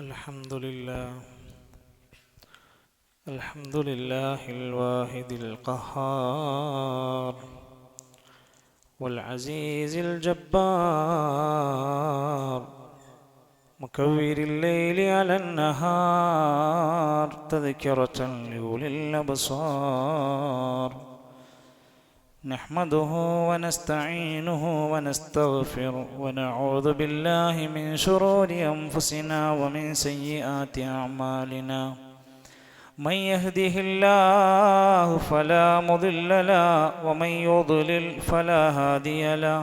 الحمد لله الحمد لله الواحد القهار والعزيز الجبار مكور الليل على النهار تذكرة لأولي الأبصار نحمده ونستعينه ونستغفره ونعوذ بالله من شرور أنفسنا ومن سيئات أعمالنا من يهده الله فلا مضل له ومن يضلل فلا هادي له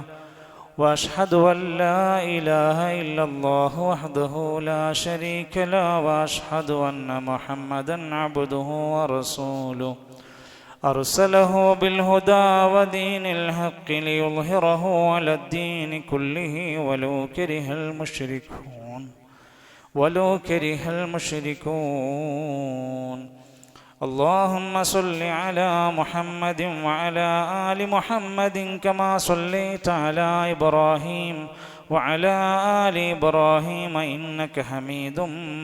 وأشهد أن لا إله إلا الله وحده لا شريك له وأشهد أن محمدا عبده ورسوله أرسله بالهدى ودين الحق ليظهره على الدين كله ولو كره المشركون اللهم صل على محمد وعلى آل محمد كما صليت على إبراهيم وعلى آل إبراهيم إنك حميد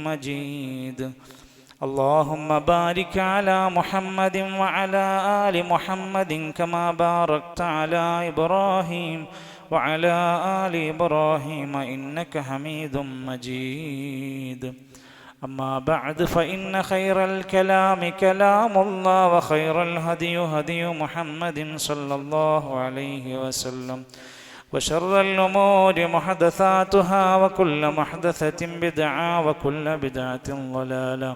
مجيد اللهم بارك على محمد وعلى آل محمد كما باركت على إبراهيم وعلى آل إبراهيم إنك حميد مجيد أما بعد فإن خير الكلام كلام الله وخير الهدي هدي محمد صلى الله عليه وسلم وشر الأمور محدثاتها وكل محدثة بدعة وكل بدعة ضلالة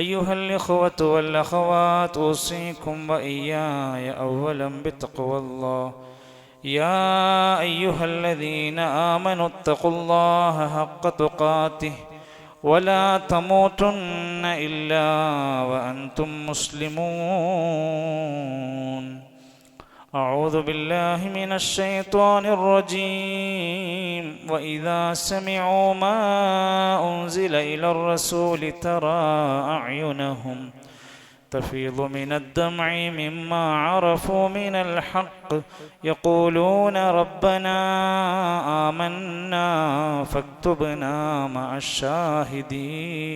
أيها الإخوة والأخوات أوصيكم وإياي أولا بتقوى الله يا أيها الذين آمنوا اتقوا الله حق تقاته ولا تموتن إلا وأنتم مسلمون أعوذ بالله من الشيطان الرجيم وإذا سمعوا ما أنزل إلى الرسول ترى أعينهم تفيض من الدمع مما عرفوا من الحق يقولون ربنا آمنا فاكتبنا مع الشاهدين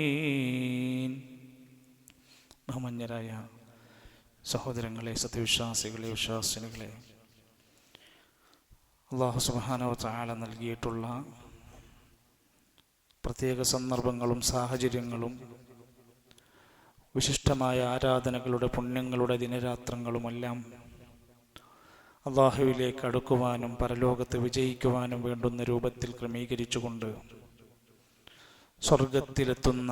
ബഹുമാന്യരായ സഹോദരങ്ങളെ, സത്യവിശ്വാസികളെ, വിശ്വാസിനികളെ, അല്ലാഹു സുബ്ഹാനഹു വ തആല നൽകിയിട്ടുള്ള പ്രത്യേക സന്ദർഭങ്ങളും സാഹചര്യങ്ങളും വിശിഷ്ടമായ ആരാധനകളുടെ പുണ്യങ്ങളുടെ ദിനരാത്രങ്ങളുമെല്ലാം അല്ലാഹുവിലേക്ക് അടുക്കുവാനും പരലോകത്ത് വിജയിക്കുവാനും വേണ്ടുന്ന രൂപത്തിൽ ക്രമീകരിച്ചുകൊണ്ട് സ്വർഗത്തിലെത്തുന്ന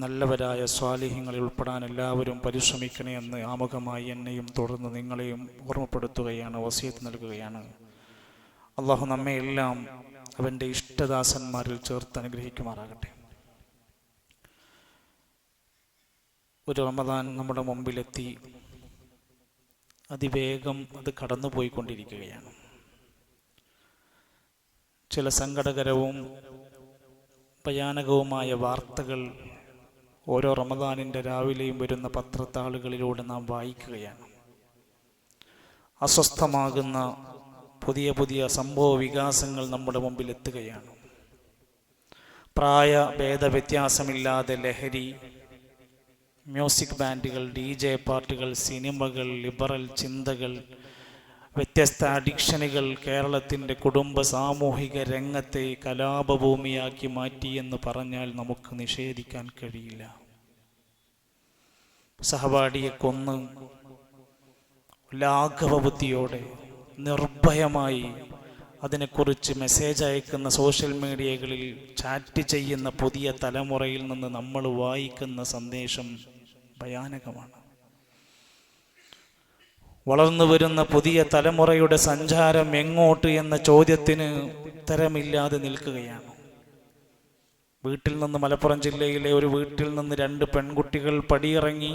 നല്ലവരായ സ്വാലിഹ്യങ്ങളിൽ ഉൾപ്പെടാൻ എല്ലാവരും പരിശ്രമിക്കണേ എന്ന് ആമുഖമായി എന്നെയും തുടർന്ന് നിങ്ങളെയും ഓർമ്മപ്പെടുത്തുകയാണ്, വസിയത്ത് നൽകുകയാണ്. അല്ലാഹു നമ്മെ എല്ലാം അവൻ്റെ ഇഷ്ടദാസന്മാരിൽ ചേർത്ത് അനുഗ്രഹിക്കുമാറാകട്ടെ. ഒരു റമദാൻ നമ്മുടെ മുമ്പിലെത്തി, അതിവേഗം അത് കടന്നുപോയിക്കൊണ്ടിരിക്കുകയാണ്. ചില സങ്കടകരവും ഭയാനകവുമായ വാർത്തകൾ ഓരോ റമദാനിൻ്റെ രാവിലെയും വരുന്ന പത്രത്താളുകളിലൂടെ നാം വായിക്കുകയാണ്. അസ്വസ്ഥമാകുന്ന പുതിയ പുതിയ സംഭവ വികാസങ്ങൾ നമ്മുടെ മുമ്പിൽ എത്തുകയാണ്. പ്രായ ഭേദവ്യത്യാസമില്ലാതെ ലഹരി, മ്യൂസിക് ബാൻഡുകൾ, DJ പാർട്ടികൾ, സിനിമകൾ, ലിബറൽ ചിന്തകൾ, വ്യത്യസ്ത അഡിക്ഷനുകൾ കേരളത്തിൻ്റെ കുടുംബ സാമൂഹിക രംഗത്തെ കലാപഭൂമിയാക്കി മാറ്റിയെന്ന് പറഞ്ഞാൽ നമുക്ക് നിഷേധിക്കാൻ കഴിയില്ല. സഹപാഠിയെ കൊന്ന് ലാഘവബുദ്ധിയോടെ നിർഭയമായി അതിനെക്കുറിച്ച് മെസ്സേജ് അയക്കുന്ന സോഷ്യൽ മീഡിയകളിൽ ചാറ്റ് ചെയ്യുന്ന പുതിയ തലമുറയിൽ നിന്ന് നമ്മൾ വായിക്കുന്ന സന്ദേശം ഭയാനകമാണ്. വളർന്നു വരുന്ന പുതിയ തലമുറയുടെ സഞ്ചാരം എങ്ങോട്ട് എന്ന ചോദ്യത്തിന് ഉത്തരമില്ലാതെ നിൽക്കുകയാണ്. വീട്ടിൽ നിന്ന്, മലപ്പുറം ജില്ലയിലെ ഒരു വീട്ടിൽ നിന്ന് 2 പെൺകുട്ടികൾ പടിയിറങ്ങി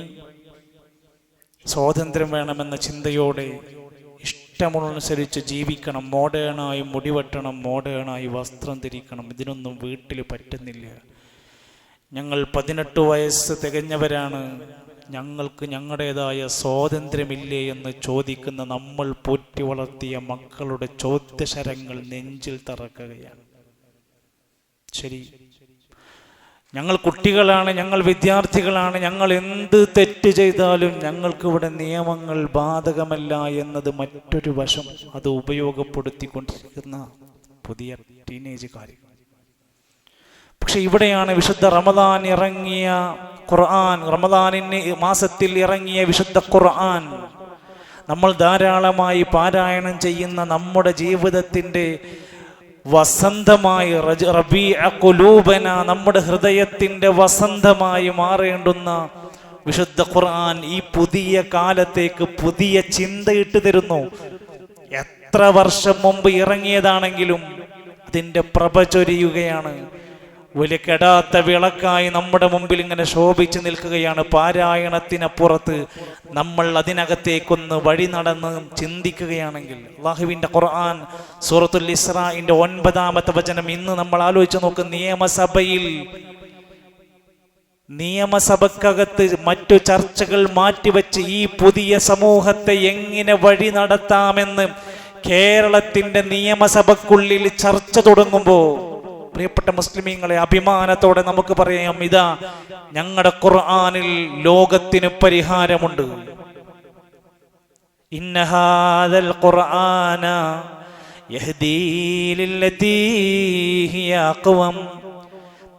സ്വാതന്ത്ര്യം വേണമെന്ന ചിന്തയോടെ ഇഷ്ടമുള്ളനുസരിച്ച് ജീവിക്കണം, മോഡേണായി മുടിവെട്ടണം, മോഡേണായി വസ്ത്രം ധരിക്കണം, ഇതിനൊന്നും വീട്ടിൽ പറ്റുന്നില്ല. ഞങ്ങൾ 18 വയസ്സ് തികഞ്ഞവരാണ്, ഞങ്ങൾക്ക് ഞങ്ങളുടേതായ സ്വാതന്ത്ര്യമില്ലേ എന്ന് ചോദിക്കുന്ന നമ്മൾ പോറ്റി വളർത്തിയ മക്കളുടെ ചോദ്യശരങ്ങൾ നെഞ്ചിൽ തറക്കുകയാണ്. ശരി, ഞങ്ങൾ കുട്ടികളാണ്, ഞങ്ങൾ വിദ്യാർത്ഥികളാണ്, ഞങ്ങൾ എന്ത് തെറ്റ് ചെയ്താലും ഞങ്ങൾക്കിവിടെ നിയമങ്ങൾ ബാധകമല്ല എന്നത് മറ്റൊരു വശം. അത് ഉപയോഗപ്പെടുത്തിക്കൊണ്ടിരിക്കുന്ന പുതിയ ടീനേജുകാർ. പക്ഷെ ഇവിടെയാണ് വിശുദ്ധ റമദാൻ ഇറങ്ങിയ ഖുർആൻ, റമദാനിന് മാസത്തിൽ ഇറങ്ങിയ വിശുദ്ധ ഖുർആൻ നമ്മൾ ധാരാളമായി പാരായണം ചെയ്യുന്ന നമ്മുടെ ജീവിതത്തിൻ്റെ വസന്തമായി, റബീഅ ഖുലൂബന, നമ്മുടെ ഹൃദയത്തിൻ്റെ വസന്തമായി മാറേണ്ടുന്ന വിശുദ്ധ ഖുർആൻ ഈ പുതിയ കാലത്തേക്ക് പുതിയ ചിന്തയിട്ട് തരുന്നു. എത്ര വർഷം മുമ്പ് ഇറങ്ങിയതാണെങ്കിലും അതിൻ്റെ പ്രഭ ചൊരിയുകയാണ്. വലിയ കെടാത്ത വിളക്കായി നമ്മുടെ മുമ്പിൽ ഇങ്ങനെ ശോഭിച്ചു നിൽക്കുകയാണ്. പാരായണത്തിനപ്പുറത്ത് നമ്മൾ അതിനകത്തേക്കൊന്ന് വഴി നടന്ന് ചിന്തിക്കുകയാണെങ്കിൽ അല്ലാഹുവിൻ്റെ ഖുർആൻ സൂറത്തുൽ ഇസ്രാഇന്റെ 9-ാമത്തെ വചനം ഇന്ന് നമ്മൾ ആലോചിച്ച് നോക്കും. നിയമസഭക്കകത്ത് മറ്റു ചർച്ചകൾ മാറ്റിവെച്ച് ഈ പുതിയ സമൂഹത്തെ എങ്ങനെ വഴി നടത്താമെന്ന് കേരളത്തിന്റെ നിയമസഭക്കുള്ളിൽ ചർച്ച തുടങ്ങുമ്പോൾ പ്രിയപ്പെട്ട മുസ്ലിമീങ്ങളെ, അഭിമാനത്തോടെ നമുക്ക് പറയാം, ഇതാ ഞങ്ങളുടെ ഖുർആനിൽ ലോകത്തിന് പരിഹാരമുണ്ട്. ഇന്ന ഹാദൽ ഖുർആന യഹ്ദീ ലില്ലതീ ഹിയ അഖ്വം.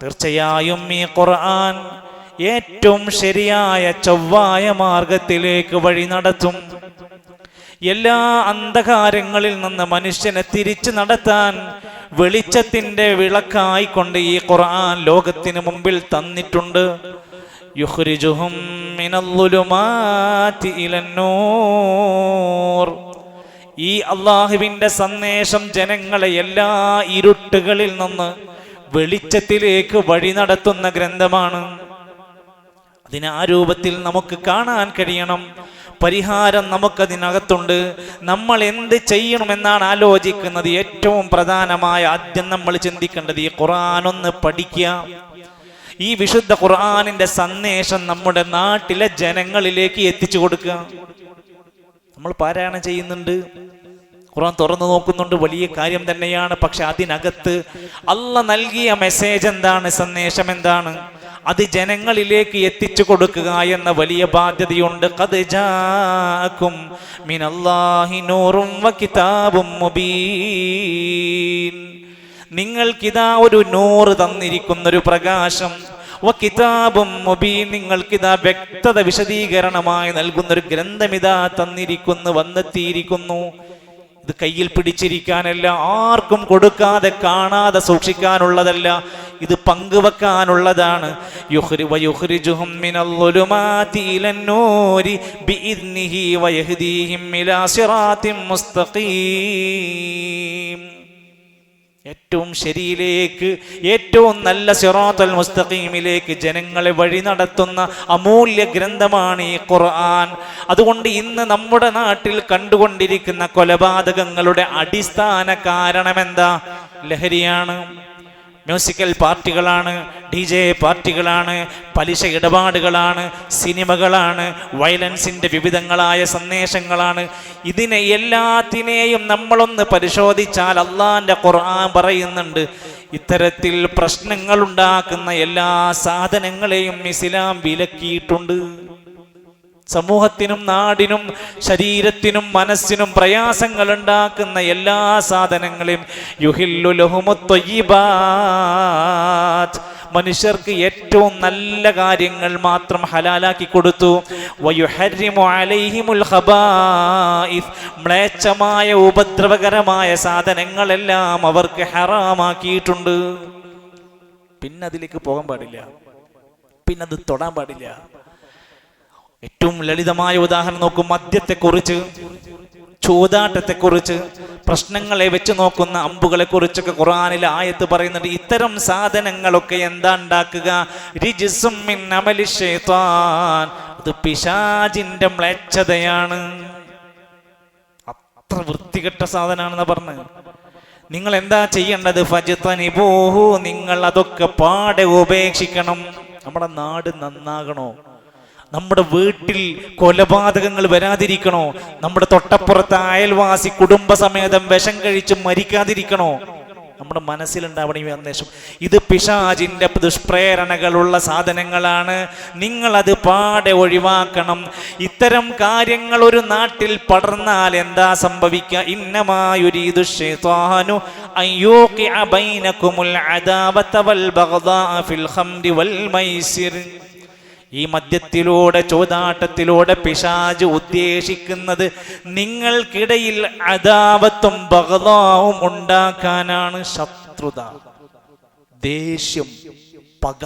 തീർച്ചയായും ഈ ഖുർആൻ ഏറ്റവും ശരിയായ ചൊവ്വായ മാർഗത്തിലേക്ക് വഴി നടത്തും. എല്ലാ അന്ധകാരങ്ങളിൽ നിന്ന് മനുഷ്യനെ തിരിച്ചു നടത്താൻ വെളിച്ചത്തിന്റെ വിളക്കായിക്കൊണ്ട് ഈ ഖുർആൻ ലോകത്തിന് മുമ്പിൽ തന്നിട്ടുണ്ട്. യുഖ്രിജുഹും മിനൽ-ളുലുമാതി ഇലൻ-നൂർ. ഈ അല്ലാഹുവിന്റെ സന്ദേശം ജനങ്ങളെ എല്ലാ ഇരുട്ടുകളിൽ നിന്ന് വെളിച്ചത്തിലേക്ക് വഴി നടത്തുന്ന ഗ്രന്ഥമാണ്. അതിനെ ആ രൂപത്തിൽ നമുക്ക് കാണാൻ കഴിയണം. പരിഹാരം നമുക്കതിനകത്തുണ്ട്. നമ്മൾ എന്ത് ചെയ്യണമെന്നാണ് ആലോചിക്കുന്നത്. ഏറ്റവും പ്രധാനമായ ആദ്യം നമ്മൾ ചിന്തിക്കേണ്ടത് ഈ ഖുർആൻ ഒന്ന് പഠിക്കുക. ഈ വിശുദ്ധ ഖുർആനിന്റെ സന്ദേശം നമ്മുടെ നാട്ടിലെ ജനങ്ങളിലേക്ക് എത്തിച്ചു കൊടുക്കുക. നമ്മൾ പാരായണം ചെയ്യുന്നുണ്ട്, ഖുർആൻ തുറന്നു നോക്കുന്നുണ്ട്, വലിയ കാര്യം തന്നെയാണ്. പക്ഷെ അതിനകത്ത് അല്ലാഹ് നൽകിയ മെസ്സേജ് എന്താണ്, സന്ദേശം എന്താണ്, അത് ജനങ്ങളിലേക്ക് എത്തിച്ചു കൊടുക്കുക എന്ന വലിയ ബാധ്യതയുണ്ട്. ഖദ് ജാഅകും മിനല്ലാഹി നൂറും വകിതാബും മുബീൻ. നിങ്ങൾക്കിതാ ഒരു നൂറ് തന്നിരിക്കുന്ന ഒരു പ്രകാശം, വകിതാബും മുബീൻ, നിങ്ങൾക്കിതാ വ്യക്തത വിശദീകരണമായി നൽകുന്ന ഒരു ഗ്രന്ഥം ഇതാ തന്നിരിക്കുന്നു, വന്നെത്തിയിരിക്കുന്നു. ഇത് കയ്യിൽ പിടിച്ചിരിക്കാനല്ല, ആർക്കും കൊടുക്കാതെ കാണാതെ സൂക്ഷിക്കാനുള്ളതല്ല, ഇത് പങ്കുവെക്കാനുള്ളതാണ്. യുഖ്രിജുഹും മിനൽ-ളുലുമാതി ഇലൻ-നൂരി ബിഇദ്നിഹി വയഹ്ദീഹിം ഇലാ സിറാത്തിൻ മുസ്തഖീം. ഏറ്റവും ശരിയിലേക്ക്, ഏറ്റവും നല്ല സിറാത്തുൽ മുസ്തഖീമിലേക്ക് ജനങ്ങളെ വഴി നടത്തുന്ന അമൂല്യ ഗ്രന്ഥമാണ് ഈ ഖുർആൻ. അതുകൊണ്ട് ഇന്ന് നമ്മുടെ നാട്ടിൽ കണ്ടുകൊണ്ടിരിക്കുന്ന കൊലപാതകങ്ങളുടെ അടിസ്ഥാന കാരണം എന്താ? ലഹരിയാണ്, മ്യൂസിക്കൽ പാർട്ടികളാണ്, DJ പാർട്ടികളാണ്, പലിശ ഇടപാടുകളാണ്, സിനിമകളാണ്, വയലൻസിന്റെ വിവിധങ്ങളായ സന്ദേശങ്ങളാണ്. ഇതിനെ എല്ലാത്തിനെയും നമ്മളൊന്ന് പരിശോധിച്ചാൽ അള്ളാന്റെ ഖുർആൻ പറയുന്നുണ്ട്, ഇത്തരത്തിൽ പ്രശ്നങ്ങൾ ഉണ്ടാക്കുന്ന എല്ലാ സാധനങ്ങളെയും ഇസ്ലാം വിലക്കിയിട്ടുണ്ട്. സമൂഹത്തിനും നാടിനും ശരീരത്തിനും മനസ്സിനും പ്രയാസങ്ങൾ ഉണ്ടാക്കുന്ന എല്ലാ സാധനങ്ങളെയും യുഹില്ലു ലഹുമുത് ത്വയ്യിബാത്ത്, മനുഷ്യർക്ക് ഏറ്റവും നല്ല കാര്യങ്ങൾ മാത്രം ഹലാലാക്കി കൊടുത്തു. വയുഹർരിമു അലൈഹിമുൽ ഖബായിസ്, മ്ലേച്ഛമായ ഉപദ്രവകരമായ സാധനങ്ങളെല്ലാം അവർക്ക് ഹറാമാക്കിയിട്ടുണ്ട്. പിന്നെ അതിലേക്ക് പോകാൻ പാടില്ല, പിന്നെ അത് തൊടാൻ പാടില്ല. ഏറ്റവും ലളിതമായ ഉദാഹരണം നോക്കും. മദ്യത്തെക്കുറിച്ച്, ചൂതാട്ടത്തെക്കുറിച്ച്, പ്രശ്നങ്ങളെ വെച്ച് നോക്കുന്ന അമ്പുകളെ കുറിച്ചൊക്കെ ഖുർആനിലെ ആയത്ത് പറയുന്നുണ്ട്. ഇത്തരം സാധനങ്ങളൊക്കെ എന്താ ഉണ്ടാക്കുക? റിജ്സും മിൻ അമലി ശൈത്താൻ, അത് പിശാചിന്റെ മ്ലേച്ഛതയാണ്. അത്ര വൃത്തികെട്ട സാധനമാണെന്ന് പറഞ്ഞ് നിങ്ങൾ എന്താ ചെയ്യേണ്ടത്? ഫജ്തനിബൂഹു, നിങ്ങൾ അതൊക്കെ പാടെ ഉപേക്ഷിക്കണം. നമ്മുടെ നാട് നന്നാകണോ? നമ്മുടെ വീട്ടിൽ കൊലപാതകങ്ങൾ വരാതിരിക്കണോ? നമ്മുടെ തൊട്ടപ്പുറത്തെ അയൽവാസി കുടുംബസമേതം വിഷം കഴിച്ച് മരിക്കാതിരിക്കണോ? നമ്മുടെ മനസ്സിലുണ്ടാവണം ഈ സന്ദേശം. ഇത് പിശാചിന്റെ ദുഷ്പ്രേരണകളുള്ള സാധനങ്ങളാണ്, നിങ്ങളത് പാടെ ഒഴിവാക്കണം. ഇത്തരം കാര്യങ്ങൾ ഒരു നാട്ടിൽ പടർന്നാൽ എന്താ സംഭവിക്കുക? ഇന്നമാ യുരീദു ശൈത്വാനു അൻ യൂഖിഅ ബൈനകുമുൽ അദാവത വൽ ബഗ്ദാഅ ഫിൽ ഖംരി വൽ മൈസിർ. ഈ മദ്യത്തിലൂടെ, ചോദാട്ടത്തിലൂടെ പിശാച് ഉദ്ദേശിക്കുന്നത് നിങ്ങൾക്കിടയിൽ അദാവത്തും ബഗ്ദാവും ഉണ്ടാക്കാനാണ്. ശത്രുത, ദേഷ്യം, പക.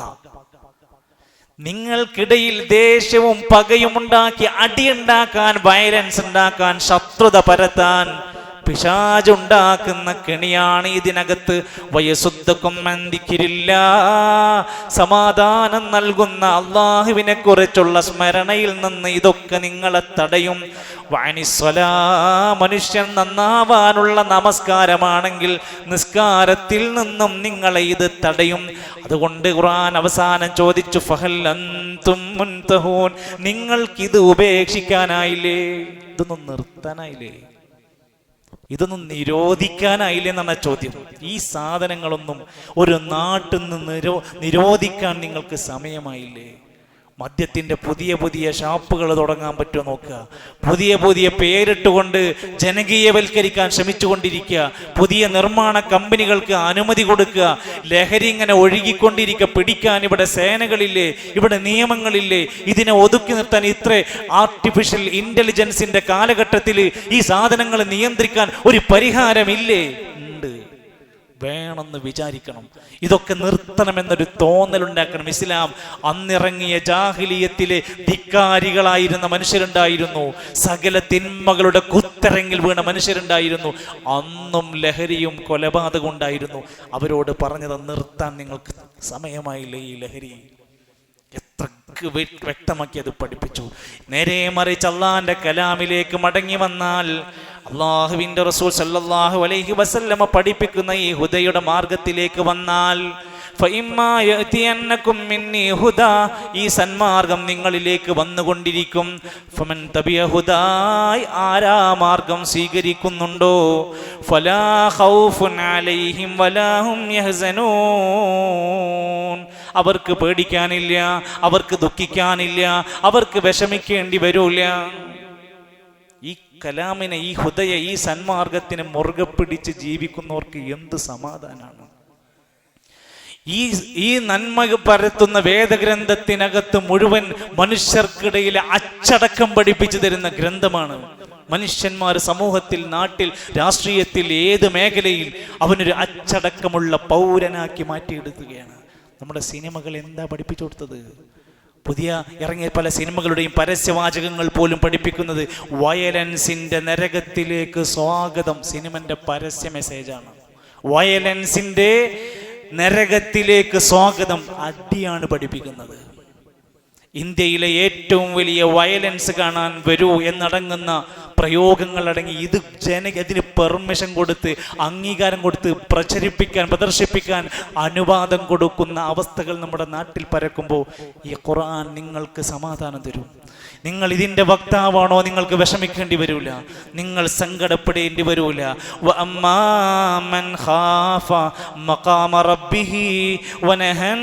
നിങ്ങൾക്കിടയിൽ ദേഷ്യവും പകയും ഉണ്ടാക്കി അടിയുണ്ടാക്കാൻ, വയലൻസ് ഉണ്ടാക്കാൻ, ശത്രുത പരത്താൻ പിശാചുണ്ടാക്കുന്ന കെണിയാണ് ഇതിനകത്ത്. വയസുദ്ധക്കും മന്ദിക്കില്ല, സമാധാനം നൽകുന്ന അള്ളാഹുവിനെ കുറിച്ചുള്ള സ്മരണയിൽ നിന്ന് ഇതൊക്കെ നിങ്ങളെ തടയും. വാനിസ്വലാ, മനുഷ്യൻ നന്നാവാനുള്ള നമസ്കാരമാണെങ്കിൽ നിസ്കാരത്തിൽ നിന്നും നിങ്ങളെ ഇത് തടയും. അതുകൊണ്ട് ഖുർആൻ അവസാനം ചോദിച്ചു, ഫഹൽ അൻതും മുൻതഹൂൻ, നിങ്ങൾക്കിത് ഉപേക്ഷിക്കാനായില്ലേ? ഇതൊന്നും നിർത്താനായില്ലേ? ഇതൊന്നും നിരോധിക്കാനായില്ലേ എന്നാണ് ചോദ്യം. ഈ സാധനങ്ങളൊന്നും ഒരു നാട്ടിൽ നിന്ന് നിരോധിക്കാൻ നിങ്ങൾക്ക് സമയമായില്ലേ? മദ്യത്തിൻ്റെ പുതിയ പുതിയ ഷാപ്പുകൾ തുടങ്ങാൻ പറ്റുമോ നോക്കുക. പുതിയ പുതിയ പേരിട്ടുകൊണ്ട് ജനകീയവൽക്കരിക്കാൻ ശ്രമിച്ചുകൊണ്ടിരിക്കുക. പുതിയ നിർമ്മാണ കമ്പനികൾക്ക് അനുമതി കൊടുക്കുക. ലഹരി ഇങ്ങനെ ഒഴുകിക്കൊണ്ടിരിക്കുക. പിടിക്കാൻ ഇവിടെ സേനകളില്ലേ? ഇവിടെ നിയമങ്ങളില്ലേ? ഇതിനെ ഒതുക്കി നിർത്താൻ ഇത്ര ആർട്ടിഫിഷ്യൽ ഇന്റലിജൻസിന്റെ കാലഘട്ടത്തിൽ ഈ സാധനങ്ങൾ നിയന്ത്രിക്കാൻ ഒരു പരിഹാരമില്ലേ? ഉണ്ട്, വേണമെന്ന് വിചാരിക്കണം. ഇതൊക്കെ നിർത്തണമെന്നൊരു തോന്നലുണ്ടാക്കണം. ഇസ്ലാം അന്നിറങ്ങിയ ജാഹിലിയത്തിലെ ധിക്കാരികളായിരുന്ന മനുഷ്യരുണ്ടായിരുന്നു. സകല തിന്മകളുടെ കുത്തരങ്ങിൽ വീണ മനുഷ്യരുണ്ടായിരുന്നു. അന്നും ലഹരിയും കൊലപാതകം ഉണ്ടായിരുന്നു. അവരോട് പറഞ്ഞത് നിർത്താൻ നിങ്ങൾക്ക് സമയമായില്ലേ? ഈ ലഹരി എത്ര വ്യക്തമാക്കി അത് പഠിപ്പിച്ചു. നേരെ മറിച്ച് അള്ളാന്റെ കലാമിലേക്ക് മടങ്ങി വന്നാൽ, അള്ളാഹുവിന്റെ റസൂൽ സല്ലല്ലാഹു അലൈഹി വസല്ലമ പഠിപ്പിക്കുന്ന ഈ ഹുദയുടെ മാർഗത്തിലേക്ക് വന്നാൽ, ഫഇമ്മാ യഅതിയന്നകും മിന്നി ഹുദാ, ഈ സന്മാർഗം നിങ്ങളിലേക്ക് വന്നുകൊണ്ടിരിക്കും. ഫമൻ തബിയ ഹുദായ്, ആരാ മാർഗം സ്വീകരിക്കുന്നുണ്ടോ, ഫലാ ഖൗഫുൻ അലൈഹിം വലാ ഹും യഹ്സനൂൻ, അവർക്ക് പേടിക്കാനില്ല, അവർക്ക് ദുഃഖിക്കാനില്ല, അവർക്ക് വിഷമിക്കേണ്ടി വരൂല. ഈ കലാമിനെ, ഈ ഹുദയെ, ഈ സന്മാർഗത്തിനെ മുറുകെ പിടിച്ച് ജീവിക്കുന്നവർക്ക് എന്ത് സമാധാനാണ്! ഈ നന്മ പരത്തുന്ന വേദഗ്രന്ഥത്തിനകത്ത് മുഴുവൻ മനുഷ്യർക്കിടയിൽ അച്ചടക്കം പഠിപ്പിച്ചു തരുന്ന ഗ്രന്ഥമാണ്. മനുഷ്യന്മാർ സമൂഹത്തിൽ, നാട്ടിൽ, രാഷ്ട്രീയത്തിൽ, ഏത് മേഖലയിൽ അവനൊരു അച്ചടക്കമുള്ള പൗരനാക്കി മാറ്റിയെടുക്കുകയാണ്. നമ്മുടെ സിനിമകൾ എന്താ പഠിപ്പിച്ചു കൊടുത്തത്? പുതിയ ഇറങ്ങിയ പല സിനിമകളുടെയും പരസ്യവാചകങ്ങൾ പോലും പഠിപ്പിക്കുന്നത് വയലൻസിന്റെ നരകത്തിലേക്ക് സ്വാഗതം. സിനിമന്റെ പരസ്യ മെസ്സേജാണ്. വയലൻസിന്റെ നരകത്തിലേക്ക് സ്വാഗതം, അടിയാണ് പഠിപ്പിക്കുന്നത്. ഇന്ത്യയിലെ ഏറ്റവും വലിയ വയലൻസ് കാണാൻ വരൂ എന്നടങ്ങുന്ന പ്രയോഗങ്ങളടങ്ങി അതിന് പെർമിഷൻ കൊടുത്ത്, അംഗീകാരം കൊടുത്ത് പ്രചരിപ്പിക്കാൻ, പ്രദർശിപ്പിക്കാൻ അനുവാദം കൊടുക്കുന്ന അവസ്ഥകൾ നമ്മുടെ നാട്ടിൽ പരക്കുമ്പോൾ ഈ ഖുർആൻ നിങ്ങൾക്ക് സമാധാനം തരും. നിങ്ങൾ ഇതിൻ്റെ വക്താവാണോ? നിങ്ങൾക്ക് വിഷമിക്കേണ്ടി വരൂല, നിങ്ങൾ സങ്കടപ്പെടേണ്ടി വരൂല. വഅമ്മാ മൻ ഖാഫ മഖാമ റബ്ബിഹി വനഹൻ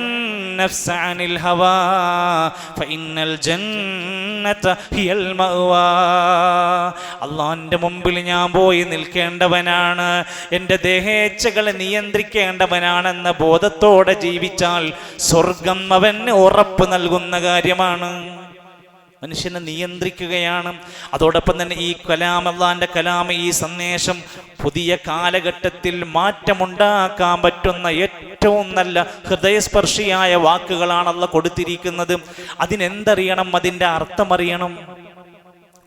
നഫ്സ അനിൽ ഹവാ ഫഇന്നൽ ജന്നത ഹിയൽ മഅവാ. അള്ളാന്റെ മുമ്പിൽ ഞാൻ പോയി നിൽക്കേണ്ടവനാണ്, എൻ്റെ ദേഹേച്ഛകളെ നിയന്ത്രിക്കേണ്ടവനാണെന്ന ബോധത്തോടെ ജീവിച്ചാൽ സ്വർഗം അവന് ഉറപ്പ് നൽകുന്ന കാര്യമാണ്. മനുഷ്യനെ നിയന്ത്രിക്കുകയാണ്. അതോടൊപ്പം തന്നെ ഈ കലാം, അള്ളാന്റെ കലാം, ഈ സന്ദേശം പുതിയ കാലഘട്ടത്തിൽ മാറ്റമുണ്ടാക്കാൻ പറ്റുന്ന ഏറ്റവും നല്ല ഹൃദയസ്പർശിയായ വാക്കുകളാണ് അള്ളാഹ് കൊടുത്തിരിക്കുന്നത്. അതിനെന്തറിയണം? അതിൻ്റെ അർത്ഥം അറിയണം.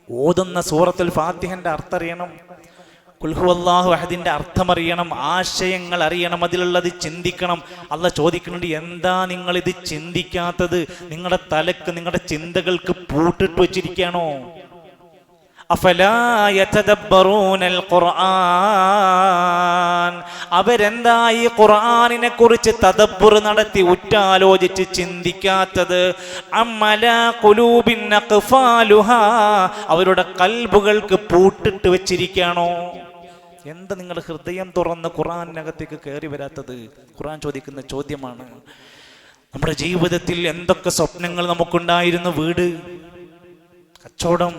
ഓതുന്ന സൂറത്തുൽ ഫാത്തിഹന്റെ അർത്ഥം അറിയണം. ഖുൽ ഹുവല്ലാഹു അഹദിന്റെ അർത്ഥം അറിയണം, ആശയങ്ങൾ അറിയണം, അതിലുള്ളത് ചിന്തിക്കണം. അള്ളാഹ് ചോദിക്കുന്നുണ്ട്, എന്താ നിങ്ങൾ ഇത് ചിന്തിക്കാത്തത്? നിങ്ങളുടെ തലക്ക്, നിങ്ങളുടെ ചിന്തകൾക്ക് പൂട്ടിട്ട് വെച്ചിരിക്കുകയാണോ? അഫലാ യതദബ്ബറൂനൽ ഖുർആൻ, അവരെന്താ ഈ ഖുർആനിനെ കുറിച്ച് തദബ്ബുർ നടത്തി ഉറ്റാലോചിച്ച് ചിന്തിക്കാത്തത്? അമ്മലാ ഖുലൂബിൻ അഖ്ഫാലുഹാ, അവരുടെ കൽബുകൾക്ക് പൂട്ടിട്ട് വെച്ചിരിക്കുകയാണോ? എന്താ നിങ്ങളുടെ ഹൃദയം തുറന്ന് ഖുർആനകത്തേക്ക് കയറി വരാത്തത്? ഖുർആൻ ചോദിക്കുന്ന ചോദ്യമാണ്. നമ്മുടെ ജീവിതത്തിൽ എന്തൊക്കെ സ്വപ്നങ്ങൾ നമുക്കുണ്ടായിരുന്നു? വീട്, കച്ചവടം,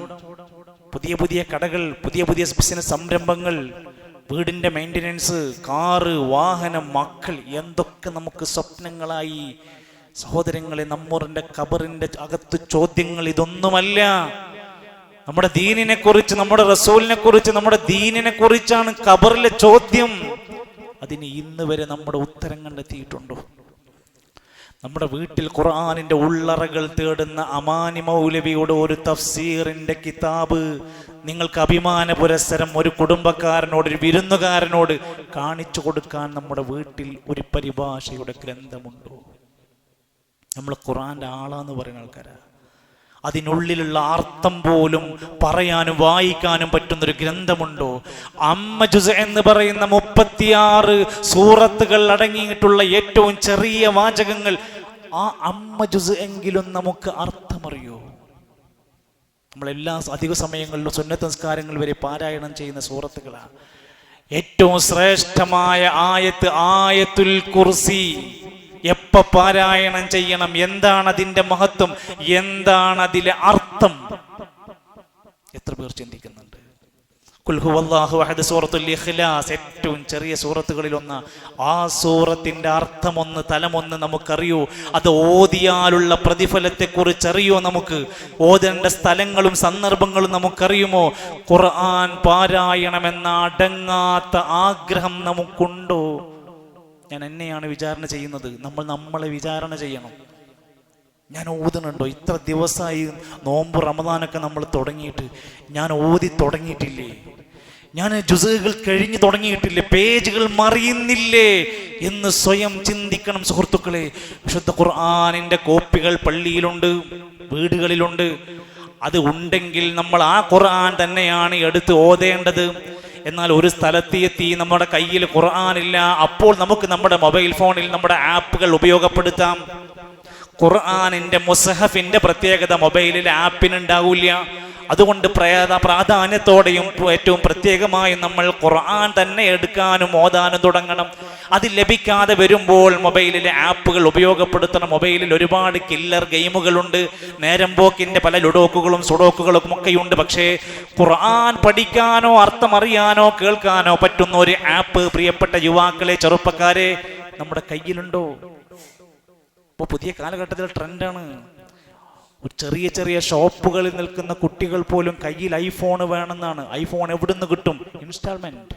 പുതിയ പുതിയ കടകൾ, പുതിയ പുതിയ ബിസിനസ് സംരംഭങ്ങൾ, വീടിന്റെ മെയിൻ്റനൻസ്, കാറ്, വാഹനം, മക്കൾ, എന്തൊക്കെ നമുക്ക് സ്വപ്നങ്ങളായി. സഹോദരങ്ങളെ, നമ്മുടെ ഖബറിന്റെ അകത്ത് ചോദ്യങ്ങൾ ഇതൊന്നുമല്ല. നമ്മുടെ ദീനിനെ കുറിച്ച്, നമ്മുടെ റസൂലിനെ കുറിച്ച്, നമ്മുടെ ദീനിനെ കുറിച്ചാണ് ഖബറിലെ ചോദ്യം. അതിന് ഇന്ന് വരെ നമ്മുടെ ഉത്തരം കണ്ടെത്തിയിട്ടുണ്ടോ? നമ്മുടെ വീട്ടിൽ ഖുർആനിന്റെ ഉള്ളറകൾ തേടുന്ന അമാനി മൗലവിയുടെ ഒരു തഫ്സീറിന്റെ കിതാബ് നിങ്ങൾക്ക് അഭിമാന പുരസ്സരം ഒരു കുടുംബക്കാരനോട്, ഒരു വിരുന്നുകാരനോട് കാണിച്ചു കൊടുക്കാൻ നമ്മുടെ വീട്ടിൽ ഒരു പരിഭാഷയുടെ ഗ്രന്ഥമുണ്ടോ? നമ്മൾ ഖുർആന്റെ ആളാന്ന് പറയുന്ന ആൾക്കാരാ. അതിനുള്ളിലുള്ള അർത്ഥം പോലും പറയാനും വായിക്കാനും പറ്റുന്നൊരു ഗ്രന്ഥമുണ്ടോ? അമ്മ ജുസ് എന്ന് പറയുന്ന 36 സൂറത്തുകൾ അടങ്ങിയിട്ടുള്ള ഏറ്റവും ചെറിയ വാചകങ്ങൾ, ആ അമ്മ ജുസ് എങ്കിലും നമുക്ക് അർത്ഥമറിയോ? നമ്മളെല്ലാ അധിക സമയങ്ങളിലും സുന്നത്ത് നിസ്കാരങ്ങൾ വരെ പാരായണം ചെയ്യുന്ന സൂറത്തുകളാണ്. ഏറ്റവും ശ്രേഷ്ഠമായ ആയത്ത് ആയത്തുൽ കുർസി എപ്പ പാരായണം ചെയ്യണം? എന്താണ് അതിന്റെ മഹത്വം? എന്താണ് അതിലെ അർത്ഥം? എത്ര പേർ ചിന്തിക്കുന്നുണ്ട്? ഖുൽ ഹുവല്ലാഹു അഹദ്, സൂറത്തുൽ ഇഖ്ലാസ്, ഏറ്റവും ചെറിയ സൂറത്തുകളിൽ ഒന്ന്. ആ സൂറത്തിന്റെ അർത്ഥമൊന്ന്, തലമൊന്ന് നമുക്കറിയോ? അത് ഓതിയാലുള്ള പ്രതിഫലത്തെ കുറിച്ച് അറിയോ? നമുക്ക് ഓതേണ്ട സ്ഥലങ്ങളും സന്ദർഭങ്ങളും നമുക്കറിയുമോ? ഖുർആൻ പാരായണമെന്ന അടങ്ങാത്ത ആഗ്രഹം നമുക്കുണ്ടോ? ഞാൻ എന്നെയാണ് വിചാരണ ചെയ്യുന്നത്. നമ്മളെ വിചാരണ ചെയ്യണം. ഞാൻ ഓതുന്നുണ്ടോ? ഇത്ര ദിവസമായി നോമ്പ് റമദാനൊക്കെ നമ്മൾ തുടങ്ങിയിട്ട് ഞാൻ ഓതി തുടങ്ങിയിട്ടില്ലേ? ഞാൻ ജുസുകൾ കഴിഞ്ഞു തുടങ്ങിയിട്ടില്ലേ? പേജുകൾ മറിയുന്നില്ലേ എന്ന് സ്വയം ചിന്തിക്കണം സുഹൃത്തുക്കളെ. വിശുദ്ധ ഖുർആനിന്റെ കോപ്പികൾ പള്ളിയിലുണ്ട്, വീടുകളിലുണ്ട്. അത് ഉണ്ടെങ്കിൽ നമ്മൾ ആ ഖുർആൻ തന്നെയാണ് എടുത്ത് ഓതേണ്ടത്. എന്നാൽ ഒരു സ്ഥലത്തെത്തി നമ്മുടെ കയ്യിൽ ഖുർആനില്ല, അപ്പോൾ നമുക്ക് നമ്മുടെ മൊബൈൽ ഫോണിൽ നമ്മുടെ ആപ്പുകൾ ഉപയോഗപ്പെടുത്താം. ഖുർആനിന്റെ മുസ്ഹഫിന്റെ പ്രത്യേകത മൊബൈലിൽ ആപ്പിനുണ്ടാവില്ല. അതുകൊണ്ട് പ്രാധാന്യത്തോടെയും ഏറ്റവും പ്രത്യേകമായും നമ്മൾ ഖുർആൻ തന്നെ എടുക്കാനും ഓതാനും തുടങ്ങണം. അത് ലഭിക്കാതെ വരുമ്പോൾ മൊബൈലിലെ ആപ്പുകൾ ഉപയോഗപ്പെടുത്തണം. മൊബൈലിൽ ഒരുപാട് കില്ലർ ഗെയിമുകളുണ്ട്, നേരം പോക്കിന്റെ പല ലുഡോക്കുകളും സുഡോക്കുകളും ഒക്കെയുണ്ട്. പക്ഷേ ഖുർആൻ പഠിക്കാനോ അർത്ഥമറിയാനോ കേൾക്കാനോ പറ്റുന്ന ഒരു ആപ്പ് പ്രിയപ്പെട്ട യുവാക്കളെ, ചെറുപ്പക്കാരെ, നമ്മുടെ കയ്യിലുണ്ടോ? ഇപ്പോൾ പുതിയ കാലഘട്ടത്തിൽ ട്രെൻഡാണ്. ചെറിയ ചെറിയ ഷോപ്പുകളിൽ നിൽക്കുന്ന കുട്ടികൾ പോലും കയ്യിൽ ഐഫോൺ വേണമെന്നാണ്. ഐഫോൺ എവിടുന്ന് കിട്ടും? ഇൻസ്റ്റാൾമെന്റ്.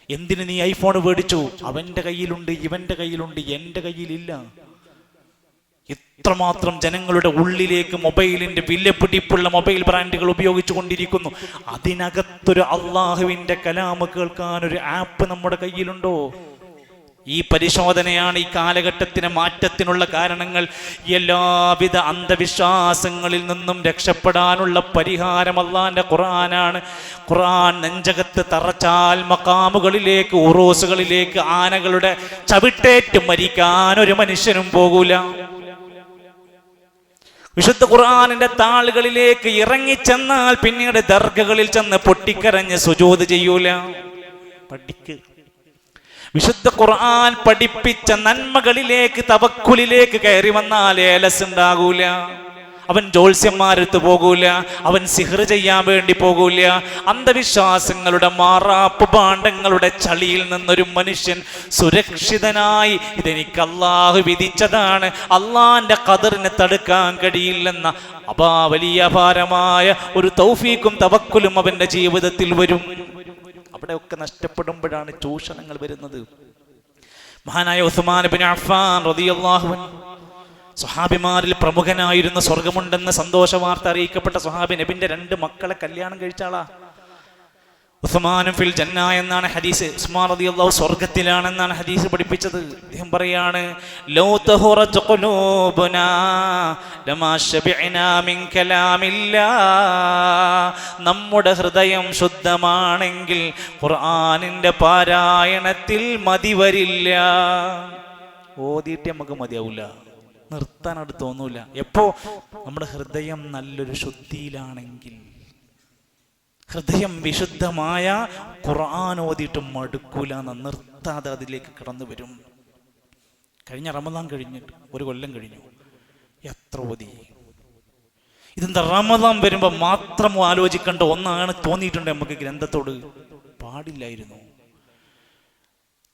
എന്തിന് നീ ഐഫോൺ മേടിച്ചു? അവന്റെ കയ്യിലുണ്ട്, ഇവന്റെ കയ്യിലുണ്ട്, എന്റെ കയ്യിലില്ല. ഇത്രമാത്രം ജനങ്ങളുടെ ഉള്ളിലേക്ക് മൊബൈലിന്റെ വിലപിടിപ്പുള്ള മൊബൈൽ ബ്രാൻഡുകൾ ഉപയോഗിച്ചു കൊണ്ടിരിക്കുന്നു. അതിനകത്തൊരു അള്ളാഹുവിന്റെ കലാമ് കേൾക്കാൻ ഒരു ആപ്പ് നമ്മുടെ കയ്യിലുണ്ടോ? ഈ പരിശോധനയാണ് ഈ കാലഘട്ടത്തിന് മാറ്റത്തിനുള്ള കാരണങ്ങൾ. എല്ലാവിധ അന്ധവിശ്വാസങ്ങളിൽ നിന്നും രക്ഷപ്പെടാനുള്ള പരിഹാരം അല്ലാഹുവിന്റെ ഖുർആനാണ്. ഖുർആൻ നെഞ്ചകത്ത് തറച്ചാൽ മഖാമുകളിലേക്ക്, ഉറൂസുകളിലേക്ക് ആനകളുടെ ചവിട്ടേറ്റ് മരിക്കാൻ ഒരു മനുഷ്യനും പോകൂല. വിശുദ്ധ ഖുർആനിന്റെ താളുകളിലേക്ക് ഇറങ്ങിച്ചെന്നാൽ പിന്നീട് ദർഗകളിൽ ചെന്ന് പൊട്ടിക്കരഞ്ഞ് സുജൂദ് ചെയ്യൂല. പഠിക്ക്. വിശുദ്ധ ഖുർആൻ പഠിപ്പിച്ച നന്മകളിലേക്ക്, തവക്കുലിലേക്ക് കയറി വന്നാൽ ഏലസ് ഉണ്ടാകൂല. അവൻ ജ്യോത്സ്യന്മാരടുത്ത് പോകൂല, അവൻ സിഹ്ർ ചെയ്യാൻ വേണ്ടി പോകൂല. അന്ധവിശ്വാസങ്ങളുടെ മാറാപ്പ് ഭാണ്ഡങ്ങളുടെ ചളിയിൽ നിന്നൊരു മനുഷ്യൻ സുരക്ഷിതനായി, ഇതെനിക്ക് അള്ളാഹു വിധിച്ചതാണ്, അള്ളാന്റെ ഖദറിനെ തടുക്കാൻ കഴിയില്ലെന്ന വലിയ അപാരമായ ഒരു തൗഫീഖും തവക്കുലും അവന്റെ ജീവിതത്തിൽ വരും. അവിടെയൊക്കെ നഷ്ടപ്പെടുമ്പോഴാണ് ചൂഷണങ്ങൾ വരുന്നത്. മഹാനായ ഉസ്മാൻ ഇബ്നു അഫ്ഫാൻ റളിയല്ലാഹു അൻഹു, സ്വഹാബിമാരിൽ പ്രമുഖനായിരുന്ന, സ്വർഗമുണ്ടെന്ന് സന്തോഷ വാർത്ത അറിയിക്കപ്പെട്ട സ്വഹാബി, നബിന്റെ 2 മക്കളെ കല്യാണം കഴിച്ച ആളാ. ഉസ്മാനും ഫിൽ ജന്ന എന്നാണ് ഹദീസ്. ഉസ്മാൻ റളിയല്ലാഹു സ്വർഗ്ഗത്തിലാണെന്നാണ് ഹദീസ് പഠിപ്പിച്ചത്. അദ്ദേഹം പറയാണ്, ലൗ തഹറജ ഖുലൂബുനാ ലമാ ശബിഅനാ മിൻ കലാമില്ലാ. നമ്മുടെ ഹൃദയം ശുദ്ധമാണെങ്കിൽ ഖുർആനിന്റെ പാരായണത്തിൽ മതി വരില്ല. ഓതിയിട്ട് നമുക്ക് മതിയാവില്ല, നിർത്താനത് തോന്നൂല. എപ്പോ നമ്മുടെ ഹൃദയം നല്ലൊരു ശുദ്ധിയിലാണെങ്കിൽ. ഹൃദയം വിശുദ്ധമായ ഖുർആൻ ഓതിയിട്ട് മടുക്കൂല, നിർത്താതെ അതിലേക്ക് കടന്നു വരും. കഴിഞ്ഞ റമദാൻ കഴിഞ്ഞിട്ട് 1 കൊല്ലം കഴിഞ്ഞു, എത്ര ഓതി. ഇതെന്താ റമദാൻ വരുമ്പോൾ മാത്രം ആലോചിക്കേണ്ട ഒന്നാണ് തോന്നിയിട്ടുണ്ട് നമുക്ക്. ഗ്രന്ഥത്തോട് പാടില്ലായിരുന്നു.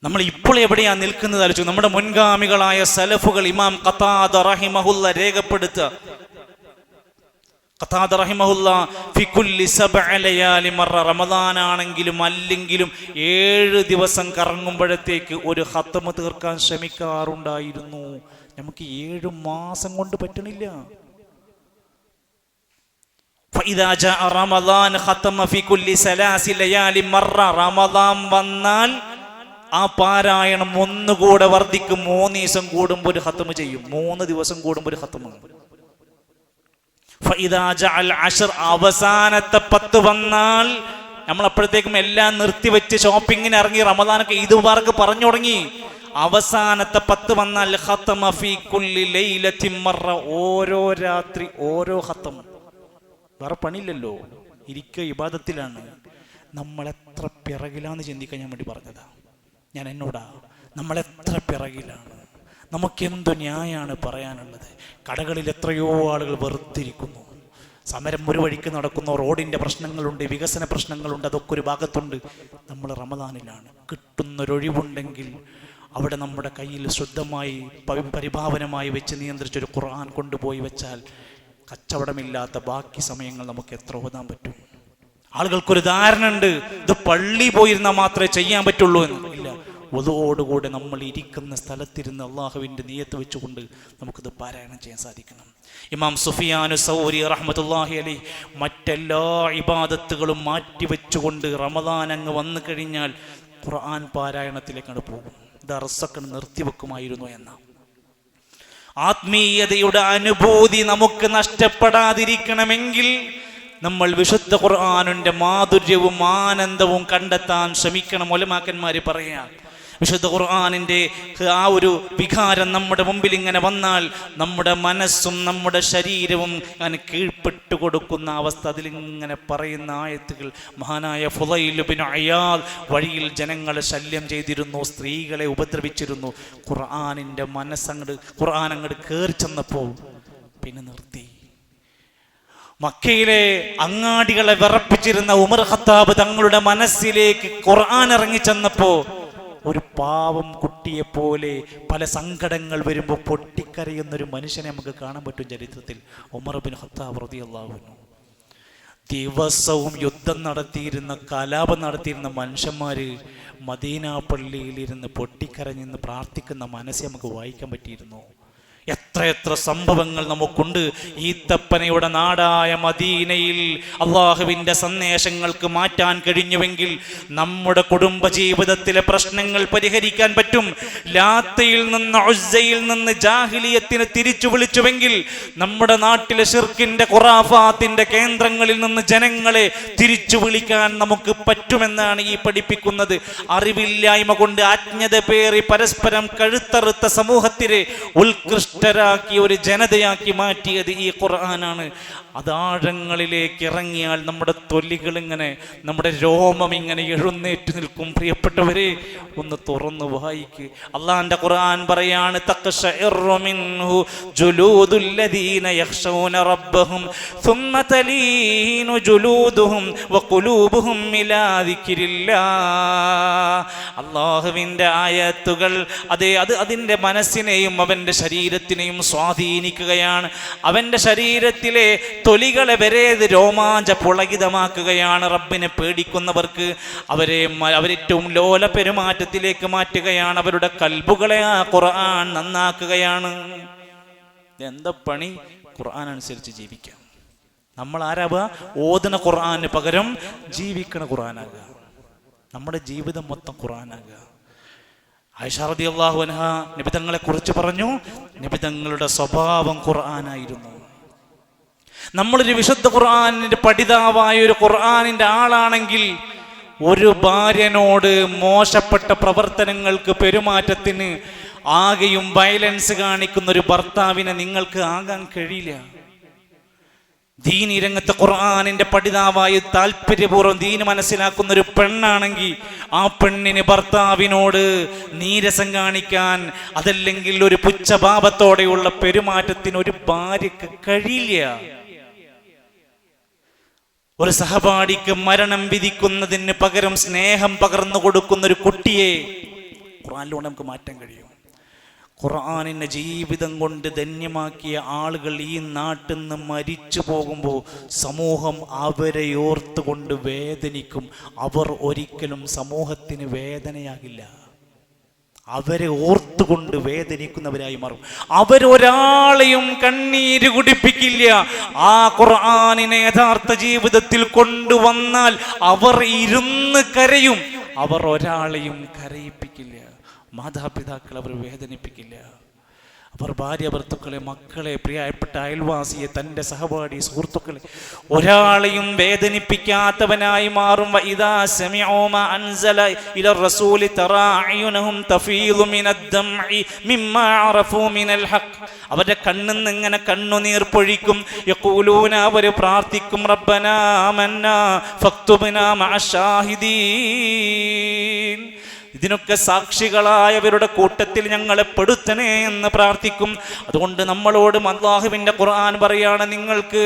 നമ്മൾ ഇപ്പോൾ എവിടെയാ നിൽക്കുന്നത് ആലോചിച്ചു. നമ്മുടെ മുൻഗാമികളായ സലഫുകൾ ഇമാം ഖതാദ റഹിമഹുല്ല രേഖപ്പെടുത്തുക, ഖതാദ റഹിമഹുല്ല ഫി കുല്ലി 7 ലയാലി മറ, റമദാനാണെങ്കിലും അല്ലെങ്കിലും 7 ദിവസം കറങ്ങുമ്പോഴത്തേക്ക് ഒരു ഖത്മ തീർക്കാൻ ശ്രമിക്കാറുണ്ടായിരുന്നു. നമുക്ക് 7 മാസം കൊണ്ട് പറ്റണില്ല. ഫഇദാ ജാഅ റമദാൻ ഖതമ ഫി കുല്ലി 3 ലയാലി മറ, റമദാൻ വന്നാൽ ആ പാരായണം ഒന്നുകൂടെ വർദ്ധിക്കും. 3 ദിവസം കൂടുമ്പോൾ ഒരു ഖത്മ ചെയ്യും, 3 ദിവസം കൂടുമ്പോൾ ഒരു ഖത്മ. ഫഇദാ ജഅൽ അശ്ർ, അവസാനത്തെ 10 വന്നാൽ നമ്മൾ അപ്പോഴത്തേക്കും എല്ലാം നിർത്തിവെച്ച് ഷോപ്പിങ്ങിന് ഇറങ്ങി, റമദാനൊക്കെ ഈദ് മുബാറക്ക് പറഞ്ഞു തുടങ്ങി. അവസാനത്തെ 10 വന്നാൽ ഖതമ ഫീ കുല്ലി ലൈലത്തിൻ മറ, ഓരോ രാത്രി ഓരോ ഖത്മ. വേറെ പണിയില്ലല്ലോ, ഇരിക്കുക ഇബാദത്തിലാണ്. നമ്മൾ എത്ര പിറകിലാന്ന് ചിന്തിക്കാൻ ഞാൻ വേണ്ടി പറഞ്ഞതാ. ഞാൻ എന്നോടാ, നമ്മളെത്ര പിറകിലാണ്, നമുക്കെന്തു ന്യായമാണ് പറയാനുള്ളത്. കടകളിൽ എത്രയോ ആളുകൾ വെറുത്തിരിക്കുന്നു, സമരം ഒരു വഴിക്ക് നടക്കുന്നു, റോഡിൻ്റെ പ്രശ്നങ്ങളുണ്ട്, വികസന പ്രശ്നങ്ങളുണ്ട്, അതൊക്കെ ഒരു ഭാഗത്തുണ്ട്. നമ്മൾ റമദാനിലാണ്. കിട്ടുന്നൊരൊഴിവുണ്ടെങ്കിൽ അവിടെ നമ്മുടെ കയ്യിൽ ശുദ്ധമായി പരിഭാവനമായി വെച്ച് നിയന്ത്രിച്ചൊരു ഖുർആൻ കൊണ്ടുപോയി വെച്ചാൽ കച്ചവടമില്ലാത്ത ബാക്കി സമയങ്ങൾ നമുക്ക് എത്ര ഓതാൻ പറ്റും. ആളുകൾക്കൊരു ധാരണ ഉണ്ട്, ഇത് പള്ളി പോയിരുന്നാൽ മാത്രമേ ചെയ്യാൻ പറ്റുള്ളൂ എന്ന്. ഇല്ല, ഒതോടുകൂടെ നമ്മൾ ഇരിക്കുന്ന സ്ഥലത്തിരുന്ന് അള്ളാഹുവിൻ്റെ നിയത്ത് വെച്ചുകൊണ്ട് നമുക്കിത് പാരായണം ചെയ്യാൻ സാധിക്കണം. ഇമാം സുഫിയാനു സൗരി റഹ്മത്തുള്ളാഹി അലൈഹി മറ്റെല്ലാ ഇബാദത്തുകളും മാറ്റിവെച്ചുകൊണ്ട് റമദാൻ അങ്ങ് വന്നു കഴിഞ്ഞാൽ ഖുർആൻ പാരായണത്തിലേക്കാണ് പോകും. ദർസൊക്കെ നിർത്തിവെക്കുമായിരുന്നു എന്ന ആത്മീയതയുടെ അനുഭൂതി നമുക്ക് നഷ്ടപ്പെടാതിരിക്കണമെങ്കിൽ നമ്മൾ വിശുദ്ധ ഖുർആനിന്റെ മാധുര്യവും ആനന്ദവും കണ്ടെത്താൻ ശ്രമിക്കണം. ഉലമാക്കന്മാര് പറയാം, വിശുദ്ധ ഖുർആനിന്റെ ആ ഒരു വികാരം നമ്മുടെ മുമ്പിൽ ഇങ്ങനെ വന്നാൽ നമ്മുടെ മനസ്സും നമ്മുടെ ശരീരവും അങ്ങനെ കീഴ്പ്പെട്ടു കൊടുക്കുന്ന അവസ്ഥ. അതിലിങ്ങനെ പറയുന്ന ആയത്തുകൾ, മഹാനായ ഫുളൈൽ ഇബ്നു അയാദ് വഴിയിൽ ജനങ്ങളെ ശല്യം ചെയ്തിരുന്നു, സ്ത്രീകളെ ഉപദ്രവിച്ചിരുന്നു. ഖുർആനിന്റെ ഖുർആൻ അങ്ങോട്ട് കയറി ചെന്നപ്പോൾ പിന്നെ നിർത്തി. മക്കയിലെ അങ്ങാടികളെ വിറപ്പിച്ചിരുന്ന ഉമർ ഖത്താബ് തങ്ങളുടെ മനസ്സിലേക്ക് ഖുർആൻ ഇറങ്ങിച്ചെന്നപ്പോ ഒരു പാവം കുട്ടിയെ പോലെ പല സങ്കടങ്ങൾ വരുമ്പോൾ പൊട്ടിക്കരയുന്നൊരു മനുഷ്യനെ നമുക്ക് കാണാൻ പറ്റും ചരിത്രത്തിൽ. ഉമർ ഇബ്നു ഖത്താബ് റളിയല്ലാഹു അൻഹു. ദിവസവും യുദ്ധം നടത്തിയിരുന്ന, കലാപം നടത്തിയിരുന്ന മനുഷ്യന്മാര് മദീന പള്ളിയിലിരുന്ന് പൊട്ടിക്കരഞ്ഞിരുന്ന് പ്രാർത്ഥിക്കുന്ന മനസ്സെ നമുക്ക് വായിക്കാൻ പറ്റിയിരുന്നു. എത്രയെത്ര സംഭവങ്ങൾ നമുക്കുണ്ട്. ഈത്തപ്പനയുടെ നാടായ മദീനയിൽ അള്ളാഹുവിൻ്റെ സന്ദേശങ്ങൾക്ക് മാറ്റാൻ കഴിഞ്ഞുവെങ്കിൽ നമ്മുടെ കുടുംബജീവിതത്തിലെ പ്രശ്നങ്ങൾ പരിഹരിക്കാൻ പറ്റും. ലാത്തയിൽ നിന്ന് ഉസ്സയിൽ നിന്ന് ജാഹിലിയത്തിനെ തിരിച്ചു വിളിച്ചുവെങ്കിൽ നമ്മുടെ നാട്ടിലെ ശിർക്കിന്റെ ഖുറാഫാത്തിന്റെ കേന്ദ്രങ്ങളിൽ നിന്ന് ജനങ്ങളെ തിരിച്ചു വിളിക്കാൻ നമുക്ക് പറ്റുമെന്നാണ് ഈ പഠിപ്പിക്കുന്നത്. അറിവില്ലായ്മ കൊണ്ട് അജ്ഞത പേറി പരസ്പരം കഴുത്തറുത്ത സമൂഹത്തിലെ ഉത്കൃഷ്ടരാക്കി ഒരു ജനതയാക്കി മാറ്റിയത് ഈ ഖുർആനാണ്. അത് ആഴങ്ങളിലേക്ക് ഇറങ്ങിയാൽ നമ്മുടെ തൊലികൾ ഇങ്ങനെ, നമ്മുടെ രോമം ഇങ്ങനെ എഴുന്നേറ്റ് നിൽക്കും. പ്രിയപ്പെട്ടവരെ, ഒന്ന് തുറന്നു വായിക്ക്. അള്ളാന്റെ ഖുർആൻ പറയാണ്, തഖ്ശഇറു മിൻഹു ജുലൂദുൽ ലദീന യഖ്ശൗന റബ്ബഹും സുമ്മ തലീനു ജുലൂദുഹും വഖുലൂബുഹും ഇലാ ദിക്രില്ലാഹ്. അല്ലാഹുവിൻ്റെ ആയത്തുകൾ അത് അതിൻ്റെ മനസ്സിനെയും അവൻ്റെ ശരീരത്തിനെയും സ്വാധീനിക്കുകയാണ്. അവൻ്റെ ശരീരത്തിലെ തൊലികളെ വരെ രോമാഞ്ച പുളകിതമാക്കുകയാണ്. റബ്ബിനെ പേടിക്കുന്നവർക്ക് അവരേറ്റവും ലോല പെരുമാറ്റത്തിലേക്ക് മാറ്റുകയാണ്. അവരുടെ കൽബുകളെ ആ ഖുർആൻ നന്നാക്കുകയാണ്. എന്താ പണി? ഖുർആൻ അനുസരിച്ച് ജീവിക്കാം. നമ്മൾ ആരാവുക? ഓതുന്ന ഖുർആന് പകരം ജീവിക്കണ ഖുർആനാകുക. നമ്മുടെ ജീവിതം മൊത്തം ഖുർആനാകുക. ആയിഷ റളിയല്ലാഹു അൻഹ നബി തങ്ങളെ കുറിച്ച് പറഞ്ഞു, നബി തങ്ങളുടെ സ്വഭാവം ഖുർആനായിരുന്നു. നമ്മളൊരു വിശുദ്ധ ഖുർആനിന്റെ പഠിതാവായ ഒരു ഖുർആനിന്റെ ആളാണെങ്കിൽ ഒരു ഭാര്യനോട് മോശപ്പെട്ട പ്രവർത്തനങ്ങൾക്ക്, പെരുമാറ്റത്തിന് ആകെയും വയലൻസ് കാണിക്കുന്ന ഒരു ഭർത്താവിനെ നിങ്ങൾക്ക് ആകാൻ കഴിയില്ല. ദീനി രംഗത്ത് ഖുർആനിന്റെ പഠിതാവായി താല്പര്യപൂർവ്വം ദീന് മനസ്സിലാക്കുന്ന ഒരു പെണ്ണാണെങ്കിൽ ആ പെണ്ണിന് ഭർത്താവിനോട് നീരസം കാണിക്കാൻ, അതല്ലെങ്കിൽ ഒരു പുച്ഛഭാവത്തോടെയുള്ള പെരുമാറ്റത്തിന് ഒരു ഭാര്യക്ക് കഴിയില്ല. ഒരു സഹപാഠിക്ക് മരണം വിധിക്കുന്നതിന് പകരം സ്നേഹം പകർന്നു കൊടുക്കുന്ന ഒരു കുട്ടിയെ ഖുർആനിലൂടെ നമുക്ക് മാറ്റാൻ കഴിയും. ഖുർആനിനെ ജീവിതം കൊണ്ട് ധന്യമാക്കിയ ആളുകൾ ഈ നാട്ടിൽ നിന്ന് മരിച്ചു പോകുമ്പോൾ സമൂഹം അവരെ ഓർത്തുകൊണ്ട് വേദനിക്കും. അവർ ഒരിക്കലും സമൂഹത്തിന് വേദനയാകില്ല. അവരെ ഓർത്തുകൊണ്ട് വേദനിക്കുന്നവരായി മാറും. അവരൊരാളെയും കണ്ണീര് കുടിപ്പിക്കില്ല. ആ ഖുർആനിനെ യഥാർത്ഥ ജീവിതത്തിൽ കൊണ്ടുവന്നാൽ അവർ ഇരുന്ന് കരയും. അവർ ഒരാളെയും കരയിപ്പിക്കില്ല. മാതാപിതാക്കൾ അവർ വേദനിപ്പിക്കില്ല. അവർ ഭാര്യ ഭർത്തുക്കളെ, മക്കളെ, പ്രിയപ്പെട്ട അയൽവാസിയെ, തൻ്റെ സഹപാഠി സുഹൃത്തുക്കളെ ഒരാളെയും വേദനിപ്പിക്കാത്തവനായി മാറും. വഇദാ സമിഉ മാ അൻസല ഇല റസൂലി തറാ അയുനഹും തഫീദു മിനദ്ദംഇ മിമ്മാ അറഫൂ മിനൽ ഹഖ്. അവരുടെ കണ്ണിൽ നിന്ന് ഇങ്ങനെ കണ്ണുനീർ പൊഴിക്കും. യഖൂലൂന, അവർ പ്രാർത്ഥിക്കും, റബ്ബനാ ആമന്നാ ഫക്തുബ്നാ മഅശ്ശാഹിദീൻ, ഇതിനൊക്കെ സാക്ഷികളായവരുടെ കൂട്ടത്തിൽ ഞങ്ങളെ പെടുത്തണേ എന്ന് പ്രാർത്ഥിക്കും. അതുകൊണ്ട് നമ്മളോട് അല്ലാഹുവിൻ്റെ ഖുർആൻ പറയാണ്, നിങ്ങൾക്ക്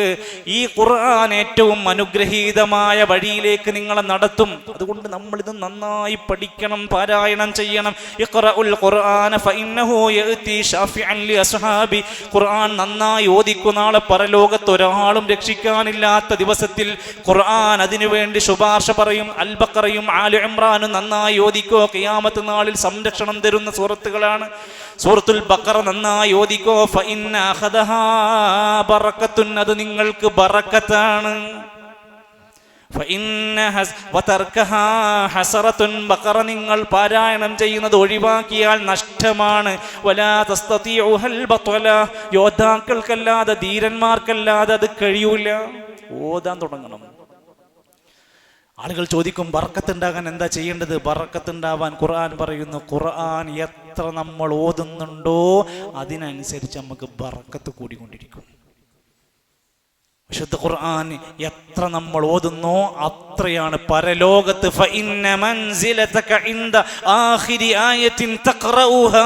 ഈ ഖുർആൻ ഏറ്റവും അനുഗ്രഹീതമായ വഴിയിലേക്ക് നിങ്ങളെ നടത്തും. അതുകൊണ്ട് നമ്മളിത് നന്നായി പഠിക്കണം, പാരായണം ചെയ്യണം. ഇഖ്റഉൽ ഖുർആന ഫഇന്നഹു യഅതി ശാഫിഅൻ ലി അസ്ഹാബി. ഖുർആൻ നന്നായി ഓദിക്കുന്ന നാളെ പരലോകത്ത് ഒരാളും രക്ഷിക്കാനില്ലാത്ത ദിവസത്തിൽ ഖുർആൻ അതിനുവേണ്ടി ശുപാർശ പറയും. അൽ ബഖറയും ആലി ഇംറാനും നന്നായി ഓദിക്കോ, ഖിയാമത്ത് നാളിൽ സംരക്ഷണം തരുന്ന സൂറത്തുകളാണ്. സൂറത്തുൽ ബഖറ നന്നായി ഓദിക്കോ. ഫഇന്ന അഖദഹാ ബറകത്തുൻ, അത് നിങ്ങൾക്ക് ബറക്കത്താണ്. ഫഇന്ന വതർകഹാ ഹസറത്തുൻ, ബഖറ നിങ്ങൾ പാരായണം ചെയ്യുന്നത് ഒഴിവാക്കിയാൽ നഷ്ടമാണ്. വലാ തസ്തതിഉഹൽ ബത്വല, യോദ്ധാക്കൾക്കല്ലാതെ ധീരന്മാർക്കല്ലാതെ അത് കഴിയൂല. ഓതാൻ തുടങ്ങണം. ആളുകൾ ചോദിക്കും, ബറക്കത്തുണ്ടാകാൻ എന്താ ചെയ്യേണ്ടത്? ബറക്കത്തുണ്ടാവാൻ ഖുർആൻ പറയുന്നു, ഖുർആൻ എത്ര നമ്മൾ ഓതുന്നുണ്ടോ അതിനനുസരിച്ച് നമുക്ക് ബറക്കത്ത് കൂടിക്കൊണ്ടിരിക്കും. വിശുദ്ധ ഖുർആൻ എത്ര നമ്മൾ ഓതുന്നോ അത്രയാണ് പരലോകത്ത്. ഫഇന്ന മൻസിലതക ഇൻദ ആഖിരി ആയത്തിൻ തഖറഉഹാ,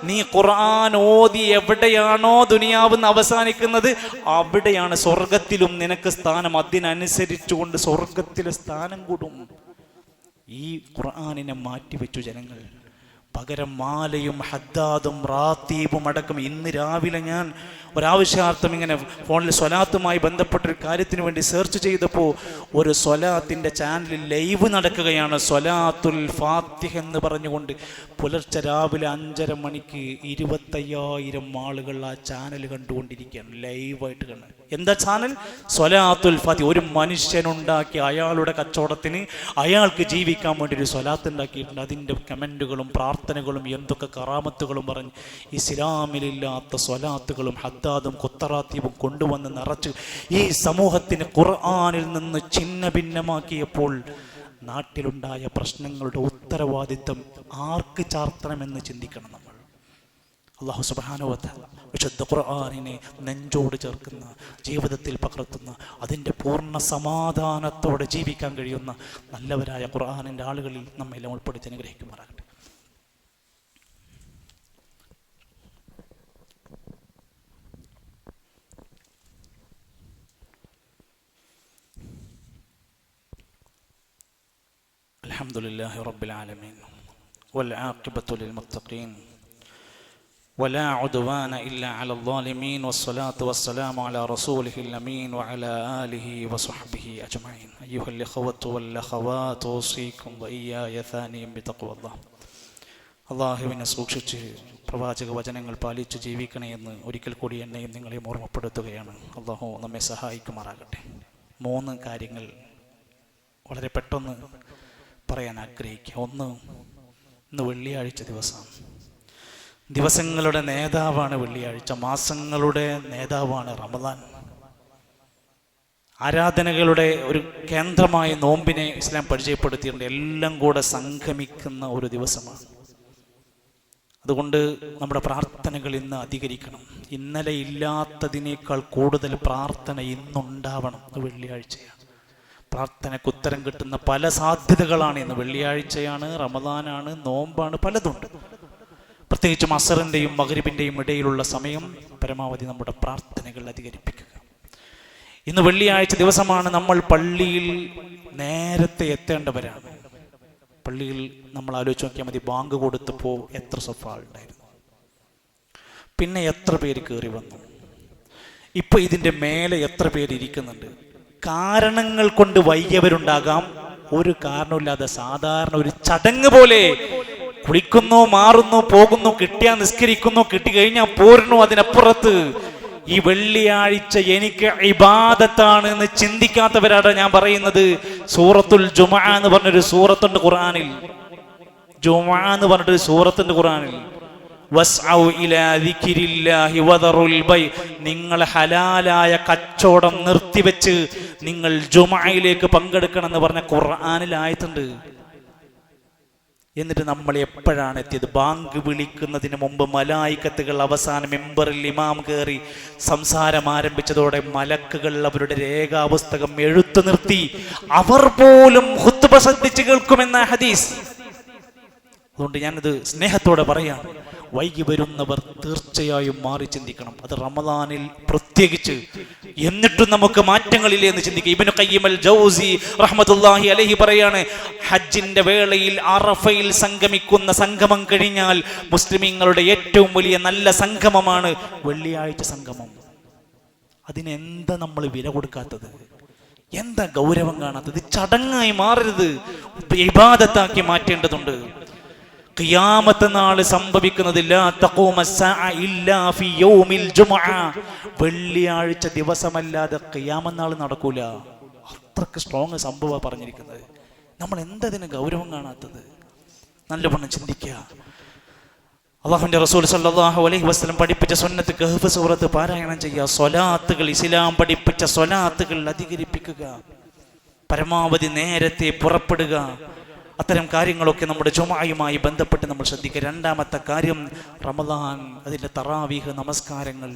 നീ ഖുർആൻ ഓതി എവിടെയാണോ ദുനിയാവിന്ന് അവസാനിക്കുന്നത് അവിടെയാണ് സ്വർഗത്തിലും നിനക്ക് സ്ഥാനം. അതിനനുസരിച്ചുകൊണ്ട് സ്വർഗത്തിലെ സ്ഥാനം കൂടും. ഈ ഖുർആനിനെ മാറ്റിവെച്ചു ജനങ്ങൾ. പകരം മാലയും ഹദ്ദാദും റാത്തീബും അടക്കം. ഇന്ന് രാവിലെ ഞാൻ ഒരാവശ്യാർത്ഥം ഇങ്ങനെ ഫോണിൽ സ്വലാത്തുമായി ബന്ധപ്പെട്ടൊരു കാര്യത്തിന് വേണ്ടി സെർച്ച് ചെയ്തപ്പോൾ ഒരു സ്വലാത്തിൻ്റെ ചാനലിൽ ലൈവ് നടക്കുകയാണ്. സ്വലാത്തുൽ ഫാത്തിഹ എന്ന് പറഞ്ഞുകൊണ്ട് പുലർച്ചെ രാവിലെ 5:30 മണിക്ക് 25,000 ആളുകൾ ആ ചാനൽ കണ്ടുകൊണ്ടിരിക്കുകയാണ്, ലൈവായിട്ട് കണ്ട്. എന്താ ചാനൽ? സ്വലാത്തുൽ ഫാത്തിഹ. ഒരു മനുഷ്യനുണ്ടാക്കി അയാളുടെ കച്ചവടത്തിന്, അയാൾക്ക് ജീവിക്കാൻ വേണ്ടി ഒരു സ്വലാത്ത് ഉണ്ടാക്കിയിട്ടുണ്ട്. അതിൻ്റെ കമൻറ്റുകളും പ്രാർത്ഥനകളും എന്തൊക്കെ കറാമത്തുകളും പറഞ്ഞ് ഇസ്ലാമിലില്ലാത്ത സ്വലാത്തുകളും ഹദ്ദാദും ഖുത്തറാത്തീബും കൊണ്ടുവന്ന് നിറച്ച് ഈ സമൂഹത്തിന് ഖുർആനിൽ നിന്ന് ഛിന്ന ഭിന്നമാക്കിയപ്പോൾ നാട്ടിലുണ്ടായ പ്രശ്നങ്ങളുടെ ഉത്തരവാദിത്വം ആർക്ക് ചാർത്തണമെന്ന് ചിന്തിക്കണം നമ്മൾ. അല്ലാഹു സുബ്ഹാനഹു വ തആല വിശുദ്ധ ഖുർആനിനെ നെഞ്ചോട് ചേർക്കുന്ന, ജീവിതത്തിൽ പകർത്തുന്ന, അതിൻ്റെ പൂർണ്ണ സമാധാനത്തോടെ ജീവിക്കാൻ കഴിയുന്ന നല്ലവരായ ഖുർആനിൻ്റെ ആളുകളിൽ നമ്മെല്ലാം ഉൾപ്പെടുത്തി അനുഗ്രഹിക്കുമാറാകട്ടെ. അൽഹംദുലില്ലാഹി റബ്ബിൽ ആലമീൻ വൽ ആഖിബത്തു ലിൽ മുത്തഖീൻ ولا عدوان إلا على الظالمين والصلاة والسلام على رسوله الأمين وعلى آله وصحبه أجمعين. أيها الإخوة والأخوات أوصيكم وإياي ثانيا بتقوى الله. അള്ളാഹുവിനെ സൂക്ഷിച്ച് പ്രവാചക വചനങ്ങൾ പാലിച്ച് ജീവിക്കണേ എന്ന് ഒരിക്കൽ കൂടി എന്നെയും നിങ്ങളെയും ഓർമ്മപ്പെടുത്തുകയാണ്. അള്ളാഹു നമ്മെ സഹായിക്കുമാറാകട്ടെ. 3 കാര്യങ്ങൾ വളരെ പെട്ടെന്ന് പറയാൻ ആഗ്രഹിക്കുക. ഒന്ന്, ഇന്ന് വെള്ളിയാഴ്ച ദിവസമാണ്. ദിവസങ്ങളുടെ നേതാവാണ് വെള്ളിയാഴ്ച. മാസങ്ങളുടെ നേതാവാണ് റമദാൻ. ആരാധനകളുടെ ഒരു കേന്ദ്രമായ നോമ്പിനെ ഇസ്ലാം പരിചയപ്പെടുത്തിയിട്ടുണ്ട്. എല്ലാം കൂടെ സംഗമിക്കുന്ന ഒരു ദിവസമാണ്. അതുകൊണ്ട് നമ്മുടെ പ്രാർത്ഥനകൾ ഇന്ന് അധികരിക്കണം. ഇന്നലെ ഇല്ലാത്തതിനേക്കാൾ കൂടുതൽ പ്രാർത്ഥന ഇന്നുണ്ടാവണം. വെള്ളിയാഴ്ചയാണ്, പ്രാർത്ഥനയ്ക്ക് ഉത്തരം കിട്ടുന്ന പല സാധ്യതകളാണ് ഇന്ന്. വെള്ളിയാഴ്ചയാണ്, റമദാനാണ്, നോമ്പാണ്, പലതുണ്ട്. പ്രത്യേകിച്ചും അസറിൻ്റെയും മഗ്രിബിൻ്റെയും ഇടയിലുള്ള സമയം പരമാവധി നമ്മുടെ പ്രാർത്ഥനകൾ അധികരിപ്പിക്കുക. ഇന്ന് വെള്ളിയാഴ്ച ദിവസമാണ്. നമ്മൾ പള്ളിയിൽ നേരത്തെ എത്തേണ്ടവരാണ്. പള്ളിയിൽ നമ്മൾ ആലോചിച്ച് നോക്കിയാൽ മതി, ബാങ്ക് കൊടുത്തപ്പോൾ എത്ര സഫാളുണ്ടായിരുന്നു, പിന്നെ എത്ര പേര് കയറി വന്നു, ഇപ്പൊ ഇതിൻ്റെ മേലെ എത്ര പേര് ഇരിക്കുന്നുണ്ട്. കാരണങ്ങൾ കൊണ്ട് വൈകിയവരുണ്ടാകാം, ഒരു കാരണമില്ലാതെ സാധാരണ ഒരു ചടങ്ങ് പോലെ കുളിക്കുന്നു, മാറുന്നു, പോകുന്നു, കിട്ടിയാൽ നിസ്കരിക്കുന്നു, കിട്ടിക്കഴിഞ്ഞാൽ പോരുന്നു. അതിനപ്പുറത്ത് ഈ വെള്ളിയാഴ്ച എനിക്ക് ഇബാദത്താണ് എന്ന് ചിന്തിക്കാത്തവരാണ് ഞാൻ പറയുന്നത്. സൂറത്തുൽ ജുമുഅ എന്ന് പറഞ്ഞൊരു സൂറത്തുണ്ട് ഖുർആനിൽ. ജുമുഅ എന്ന് പറഞ്ഞൊരു സൂറത്തുണ്ട് ഖുർആനിൽ. വസ്ഔ ഇലാ ദിക്രില്ലാഹി വദറുൽ ബൈ, നിങ്ങൾ ഹലാലായ കച്ചവടം നിർത്തിവെച്ച് നിങ്ങൾ ജുമുഅയിലേക്ക് പങ്കെടുക്കണം എന്ന് പറഞ്ഞ ഖുർആനിൽ ആയത്തുണ്ട്. എന്നിട്ട് നമ്മൾ എപ്പോഴാണ് എത്തിയത്? ബാങ്ക് വിളിക്കുന്നതിന് മുമ്പ് മലായിക്കത്തുകൾ അവസാനം മെമ്പറിൽ ഇമാം കയറി സംസാരം ആരംഭിച്ചതോടെ മലക്കുകൾ അവരുടെ രേഖാപുസ്തകം എഴുത്തു നിർത്തി. അവർ പോലും ഖുത്ബ ശ്രദ്ധിച്ച് കേൾക്കുമെന്ന ഹദീസ്. അതുകൊണ്ട് ഞാനിത് സ്നേഹത്തോടെ പറയാം, വൈകി വരുന്നവർ തീർച്ചയായും മാറി ചിന്തിക്കണം. അത് റമദാനിൽ പ്രത്യേകിച്ച്. എന്നിട്ടും നമുക്ക് മാറ്റങ്ങളില്ലേ എന്ന് ചിന്തിക്കുക. ഇബ്നു ഖയ്യിം അൽ ജൗസി റഹ്മത്തുള്ളാഹി അലൈഹി പറയാണ്, ഹജ്ജിന്റെ വേളയിൽ അറഫയിൽ സംഗമിക്കുന്ന സംഗമം കഴിഞ്ഞാൽ മുസ്ലിമീങ്ങളുടെ ഏറ്റവും വലിയ നല്ല സംഗമമാണ് വെള്ളിയാഴ്ച സംഗമം. അതിനെന്താ നമ്മൾ വില കൊടുക്കാത്തത്? എന്താ ഗൗരവം കാണാത്തത്? ചടങ്ങായി മാറരുത്, ഇബാദത്താക്കി മാറ്റേണ്ടതുണ്ട്. ഖിയാമത്ത് നാൾ സംഭവിക്കുന്നതില്ല. വെള്ളിയാഴ്ച ദിവസമല്ലാതെ ഖിയാമത്ത് നാൾ നടക്കൂല. അത്രക്ക് സ്ട്രോങ് സംഭവം പറഞ്ഞിരിക്കുന്നത്. നമ്മൾ എന്തതിന് ഗൗരവം കാണാത്തത്? നല്ലവണ്ണം ചിന്തിക്കുക. അല്ലാഹുവിന്റെ റസൂൽ സല്ലല്ലാഹു അലൈഹി വസല്ലം പഠിപ്പിച്ച സുന്നത്ത് കഹ്ഫ് സൂറത്ത് പാരായണം ചെയ്യുക. സ്വലാത്തുകൾ, ഇസ്ലാം പഠിപ്പിച്ച സ്വലാത്തുകൾ അധികരിപ്പിക്കുക. പരമാവധി നേരത്തെ പുറപ്പെടുക. അത്തരം കാര്യങ്ങളൊക്കെ നമ്മുടെ ജുമുഅയുമായി ബന്ധപ്പെട്ട് നമ്മൾ ശ്രദ്ധിക്കുക. രണ്ടാമത്തെ കാര്യം റമദാൻ, അതിൻ്റെ തറാവീഹ് നമസ്കാരങ്ങൾ.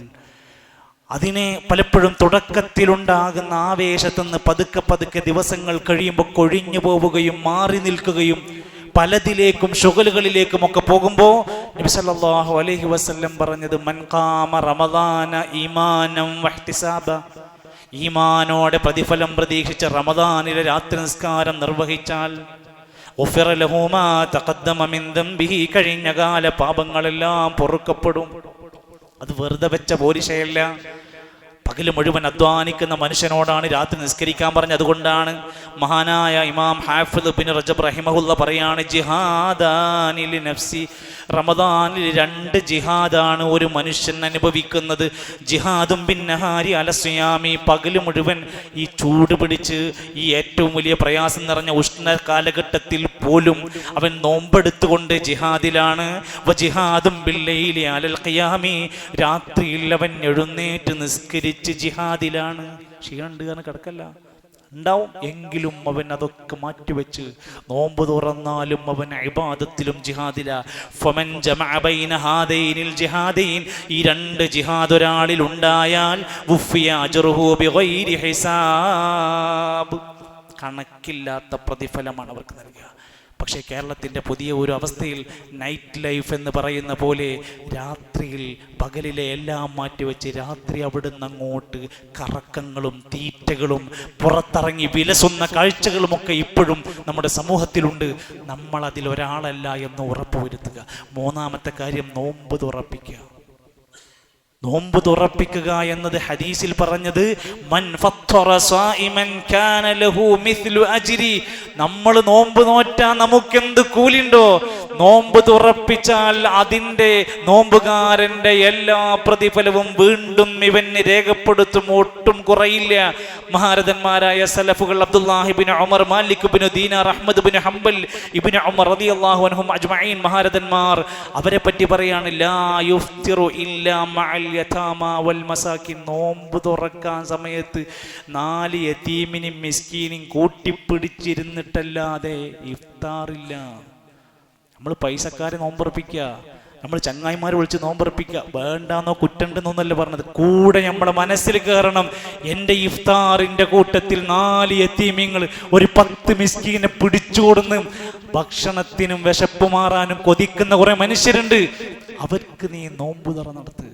അതിനെ പലപ്പോഴും തുടക്കത്തിലുണ്ടാകുന്ന ആവേശത്തുനിന്ന് പതുക്കെ പതുക്കെ ദിവസങ്ങൾ കഴിയുമ്പോൾ കൊഴിഞ്ഞു പോവുകയും മാറി നിൽക്കുകയും പലതിലേക്കും ശുഗലുകളിലേക്കും ഒക്കെ പോകുമ്പോൾ നബി സല്ലല്ലാഹു അലൈഹി വസല്ലം പറഞ്ഞത്, മൻ ഖാമ റമദാന ഈമാനം വഹ്തിസാബ, ഈമാനോടെ പ്രതിഫലം പ്രതീക്ഷിച്ച റമദാനിലെ രാത്രി നിസ്കാരം നിർവഹിച്ചാൽ കഴിഞ്ഞ കാല പാപങ്ങളെല്ലാം പൊറുക്കപ്പെടും. അത് വെറുതെ വെച്ച പോരിശയല്ല. പകല് മുഴുവൻ അധ്വാനിക്കുന്ന മനുഷ്യനോടാണ് രാത്രി നിസ്കരിക്കാൻ പറഞ്ഞത്. അതുകൊണ്ടാണ് മഹാനായ ഇമാം ഹാഫിദ് ബിൻ റജബ് റഹിമഹുല്ല പറയാണ്, ജിഹാദാനി ലിനഫ്സി, റമദാനിൽ 2 ജിഹാദാണ് ഒരു മനുഷ്യൻ അനുഭവിക്കുന്നത്. ജിഹാദും ബിന്നഹാരി അലസ്യാമി, പകല് മുഴുവൻ ഈ ചൂട് പിടിച്ച് ഈ ഏറ്റവും വലിയ പ്രയാസം നിറഞ്ഞ ഉഷ്ണ കാലഘട്ടത്തിൽ പോലും അവൻ നോമ്പെടുത്തുകൊണ്ട് ജിഹാദിലാണ്. വജിഹാദും ബില്ലൈലി അലൽ ഖിയാമി, രാത്രിയിൽ അവൻ എഴുന്നേറ്റ് നിസ്കരിച്ച് ജിഹാദിലാണ്. ക്ഷീണുണ്ട് കാരണം കിടക്കല്ല, ഉണ്ടാവും. എങ്കിലും അവൻ അതൊക്കെ മാറ്റിവെച്ച് നോമ്പ് തുറന്നാലും അവൻ ഇബാദത്തിലും ജിഹാദില. ഫമൻ ജമഅ ബൈന ഹാദൈനിൽ ജിഹാദൈൻ, ഈ 2 ജിഹാദ് ഒരാളിൽ ഉണ്ടായാൽ വുഫിയ അജ്റുഹു ബിഗൈരി ഹിസാബ്, കണക്കില്ലാത്ത പ്രതിഫലമാണ് അവർക്ക് നൽകുക. പക്ഷേ കേരളത്തിൻ്റെ പുതിയ ഒരു അവസ്ഥയിൽ നൈറ്റ് ലൈഫ് എന്ന് പറയുന്ന പോലെ രാത്രിയിൽ പകലിലെ എല്ലാം മാറ്റിവെച്ച് രാത്രി അവിടുന്ന് അങ്ങോട്ട് കറക്കങ്ങളും തീറ്റകളും പുറത്തിറങ്ങി വിലസുന്ന കാഴ്ചകളുമൊക്കെ ഇപ്പോഴും നമ്മുടെ സമൂഹത്തിലുണ്ട്. നമ്മൾ അതിലൊരാളല്ല എന്ന് ഉറപ്പുവരുത്തുക. 3ാമത്തെ കാര്യം നോമ്പ് തുറപ്പിക്കുക. നോമ്പ് തുറപ്പിക്കുക എന്നത് ഹദീസിൽ പറഞ്ഞത്, മൻ ഫത്തറ സായിമൻ കാന ലഹു മിസ്ലു അജ്രി, നമ്മൾ നോമ്പ് നോറ്റാൽ നമുക്കെന്ത് കൂലിയുണ്ടോ, നോമ്പ് തുറപ്പിച്ചാൽ അതിൻ്റെ നോമ്പുകാരൻ്റെ എല്ലാ പ്രതിഫലവും വീണ്ടും ഇവന് രേഖപ്പെടുത്തും, ഒട്ടും കുറയില്ല. മഹാരഥന്മാരായ സലഫുകൾ അബ്ദുല്ലാഹി ഇബ്നു ഉമർ, മാലിക് ഇബ്നു ദീനാർ, അഹ്മദ് ഇബ്നു ഹംബൽ, ഇബ്നു ഉമർ റളിയല്ലാഹു അൻഹും അജ്മഈൻ, മഹാരഥന്മാർ, അവരെ പറ്റി പറയാണ്, ലാ യുഫ്തിറു ഇല്ലാ മഅൽ യതാമ വൽ മസാകിൻ, നോമ്പ് തുറക്കാൻ സമയത്ത് 4 യതീമിനും മിസ്കീനും കൂട്ടിപ്പിടിച്ചിരുന്നിട്ടല്ലാതെ ഇഫ്താറില്ല. നമ്മൾ പൈസക്കാരെ നോമ്പുറപ്പിക്കുക, നമ്മൾ ചങ്ങായിമാർ വിളിച്ച് നോമ്പറപ്പിക്കുക, വേണ്ടാന്നോ കുറ്റണ്ടെന്നൊന്നല്ല പറഞ്ഞത്, കൂടെ നമ്മളെ മനസ്സിൽ കയറണം. എൻ്റെ ഇഫ്താറിൻ്റെ കൂട്ടത്തിൽ 4 യതീമീങ്ങൾ, ഒരു 10 മിസ്കീനെ പിടിച്ചുകൊടുന്ന് ഭക്ഷണത്തിനും വിശപ്പ് മാറാനും കൊതിക്കുന്ന കുറെ മനുഷ്യരുണ്ട്. അവർക്ക് നീ നോമ്പ് തുറ നടത്ത്.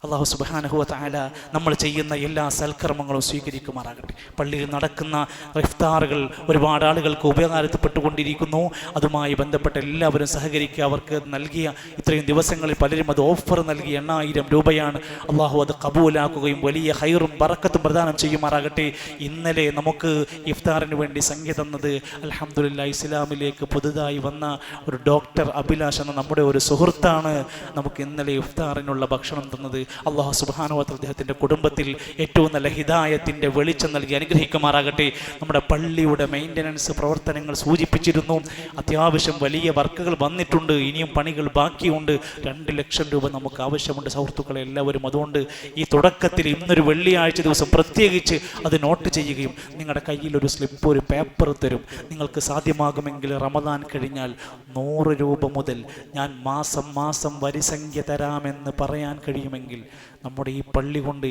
അല്ലാഹു സുബ്ഹാനഹു വ തആല നമ്മൾ ചെയ്യുന്ന എല്ലാ സൽക്കർമ്മങ്ങളും സ്വീകരിക്കുമാറാകട്ടെ. പള്ളിയിൽ നടക്കുന്ന ഇഫ്താറുകൾ ഒരുപാട് ആളുകൾക്ക് ഉപകാരപ്പെട്ടുകൊണ്ടിരിക്കുന്നു. അതുമായി ബന്ധപ്പെട്ട എല്ലാവരും സഹകരിക്കുക. അവർക്ക് നൽകിയ ഇത്രയും ദിവസങ്ങളിൽ പലരും അത് ഓഫർ നൽകി 8000 രൂപയാണ്. അള്ളാഹു അത് കബൂലാക്കുകയും വലിയ ഹൈറും ബറക്കത്തും പ്രദാനം ചെയ്യുമാറാകട്ടെ. ഇന്നലെ നമുക്ക് ഇഫ്താറിന് വേണ്ടി സംഖ്യ തന്നത് അൽഹംദുലില്ലാഹ് ഇസ്ലാമിലേക്ക് പുതുതായി വന്ന ഒരു ഡോക്ടർ അഭിലാഷ് എന്ന നമ്മുടെ ഒരു സുഹൃത്താണ് നമുക്ക് ഇന്നലെ ഇഫ്താറിനുള്ള ഭക്ഷണം തന്നത്. അല്ലാഹു സുബ്ഹാനഹു വ തആല അദ്ദേഹത്തിൻ്റെ കുടുംബത്തിൽ ഏറ്റവും നല്ല ഹിദായത്തിൻ്റെ വെളിച്ചം നൽകി അനുഗ്രഹിക്കുമാറാകട്ടെ. നമ്മുടെ പള്ളിയുടെ മെയിൻ്റനൻസ് പ്രവർത്തനങ്ങൾ സൂചിപ്പിച്ചിരുന്നു. അത്യാവശ്യം വലിയ വർക്കുകൾ വന്നിട്ടുണ്ട്, ഇനിയും പണികൾ ബാക്കിയുണ്ട്. 2 ലക്ഷം രൂപ നമുക്ക് ആവശ്യമുണ്ട് സുഹൃത്തുക്കളെ എല്ലാവരും. അതുകൊണ്ട് ഈ തുടക്കത്തിൽ ഇന്നൊരു വെള്ളിയാഴ്ച ദിവസം പ്രത്യേകിച്ച് അത് നോട്ട് ചെയ്യുകയും നിങ്ങളുടെ കയ്യിൽ ഒരു സ്ലിപ്പ്, ഒരു പേപ്പർ തരും. നിങ്ങൾക്ക് സാധ്യമാകുമെങ്കിൽ റമദാൻ കഴിഞ്ഞാൽ 100 രൂപ മുതൽ ഞാൻ മാസം വരിസംഖ്യ തരാമെന്ന് പറയാൻ കഴിയുമെങ്കിൽ നമ്മുടെ ഈ പള്ളി കൊണ്ട്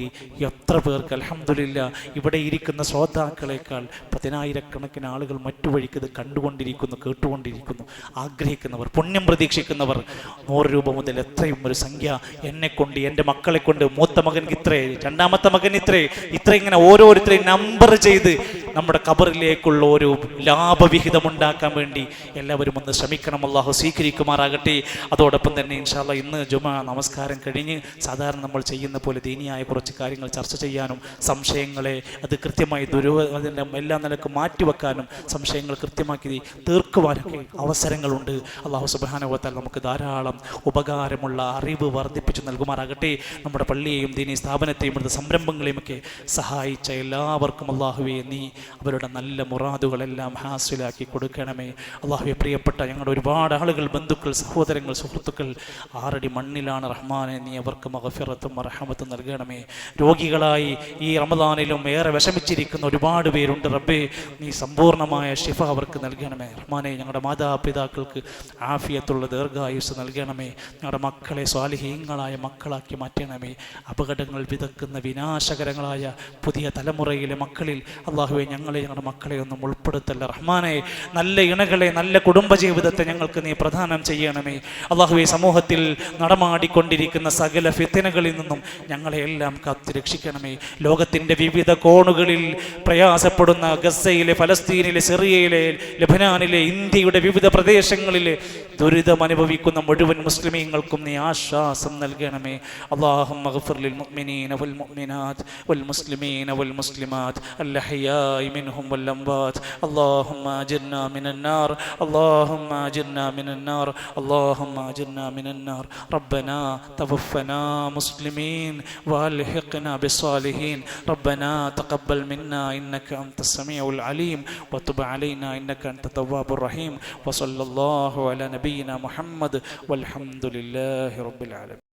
എത്ര പേർക്ക് അൽഹംദുലില്ലാഹ് ഇവിടെ ഇരിക്കുന്ന ശ്രോതാക്കളെക്കാൾ 10,000-കണക്കിന് ആളുകൾ മറ്റു വഴിക്ക് ഇത് കണ്ടുകൊണ്ടിരിക്കുന്നു, കേട്ടുകൊണ്ടിരിക്കുന്നു. ആഗ്രഹിക്കുന്നവർ, പുണ്യം പ്രതീക്ഷിക്കുന്നവർ 100 രൂപ മുതൽ എത്രയും ഒരു സംഖ്യ എന്നെക്കൊണ്ട്, എൻ്റെ മക്കളെ കൊണ്ട്, മൂത്ത മകൻ ഇത്രേ, രണ്ടാമത്തെ മകൻ ഇത്രേ ഇങ്ങനെ ഓരോരുത്തരെയും നമ്പർ ചെയ്ത് നമ്മുടെ ഖബറിലേക്കുള്ള ഒരു ലാഭവിഹിതം ഉണ്ടാക്കാൻ വേണ്ടി എല്ലാവരും ഒന്ന് ശ്രമിക്കണം. അല്ലാഹു സ്വീകരിക്കുമാറാകട്ടെ. അതോടൊപ്പം തന്നെ ഇൻഷാ അല്ലാഹ് ഇന്ന് ജുമാ നമസ്കാരം കഴിഞ്ഞ് സാധാരണ നമ്മൾ ചെയ്യുന്ന പോലെ ദീനിയായ കുറച്ച് കാര്യങ്ങൾ ചർച്ച ചെയ്യാനും സംശയങ്ങളെ അത് കൃത്യമായി അതിൻ്റെ എല്ലാ നിലക്കും മാറ്റിവെക്കാനും സംശയങ്ങൾ കൃത്യമാക്കി തീർക്കുവാനൊക്കെ അവസരങ്ങളുണ്ട്. അല്ലാഹു സുബ്ഹാനഹു വ തആല നമുക്ക് ധാരാളം ഉപകാരമുള്ള അറിവ് വർദ്ധിപ്പിച്ചു നൽകുമാറാകട്ടെ. നമ്മുടെ പള്ളിയെയും ദീനി സ്ഥാപനത്തെയും ഇവിടുത്തെ സംരംഭങ്ങളെയും ഒക്കെ സഹായിച്ച എല്ലാവർക്കും അല്ലാഹുവേ നീ അവരുടെ നല്ല മുറാദുകളെല്ലാം ഹാസിലാക്കി കൊടുക്കണമേ. അല്ലാഹുവേ, പ്രിയപ്പെട്ട ഞങ്ങളുടെ ഒരുപാട് ആളുകൾ, ബന്ധുക്കൾ, സഹോദരങ്ങൾ, സുഹൃത്തുക്കൾ 6 അടി മണ്ണിലാണ് റഹ്മാനെ, നീ അവർക്ക് മഗ്ഫിറത്തും റഹ്മത്തും നൽകണമേ. രോഗികളായി ഈ റമദാനിലും ഏറെ വിഷമിച്ചിരിക്കുന്ന ഒരുപാട് പേരുണ്ട് റബ്ബേ, നീ സമ്പൂർണ്ണമായ ശിഫ അവർക്ക് നൽകണമേ. റഹ്മാനെ, ഞങ്ങളുടെ മാതാപിതാക്കൾക്ക് ആഫിയത്തുള്ള ദീർഘായുസ് നൽകണമേ. ഞങ്ങളുടെ മക്കളെ സ്വാലിഹീങ്ങളായ മക്കളാക്കി മാറ്റണമേ. അപകടങ്ങൾ വിതക്കുന്ന വിനാശകരങ്ങളായ പുതിയ തലമുറയിലെ മക്കളിൽ അല്ലാഹുവേ ഞങ്ങളുടെ മക്കളെ ഒന്നും ഉൾപ്പെടുത്തല്ല റഹ്മാനെ. നല്ല ഇണകളെ, നല്ല കുടുംബജീവിതത്തെ ഞങ്ങൾക്ക് നീ പ്രദാനം ചെയ്യണമേ. അല്ലാഹുവേ, സമൂഹത്തിൽ നടമാടിക്കൊണ്ടിരിക്കുന്ന സകല ഫിത്നകളിൽ നിന്നും ഞങ്ങളെ എല്ലാം കാത്തു രക്ഷിക്കണമേ. ലോകത്തിൻ്റെ വിവിധ കോണുകളിൽ പ്രയാസപ്പെടുന്ന ഗസയിലെ, ഫലസ്തീനിലെ, സിറിയയിലെ, ലബനാനിലെ, ഇന്ത്യയുടെ വിവിധ പ്രദേശങ്ങളിലെ ദുരിതം അനുഭവിക്കുന്ന മുഴുവൻ മുസ്ലിമീങ്ങൾക്കും നീ ആശ്വാസം നൽകണമേ. അല്ലാഹുമ്മ ഗ്ഫിർ ലിൽ മുഅ്മിനീന വൽ മുഅ്മിനാത്ത് വൽ മുസ്ലിമീന വൽ മുസ്ലിമാത്ത് الأحياء منهم والأموات اللهم أجرنا من النار اللهم أجرنا من النار اللهم أجرنا من النار ربنا توفنا مسلمين والحقنا بالصالحين ربنا تقبل منا إنك أنت السميع العليم وتب علينا إنك أنت التواب الرحيم وصلى الله على نبينا محمد والحمد لله رب العالمين.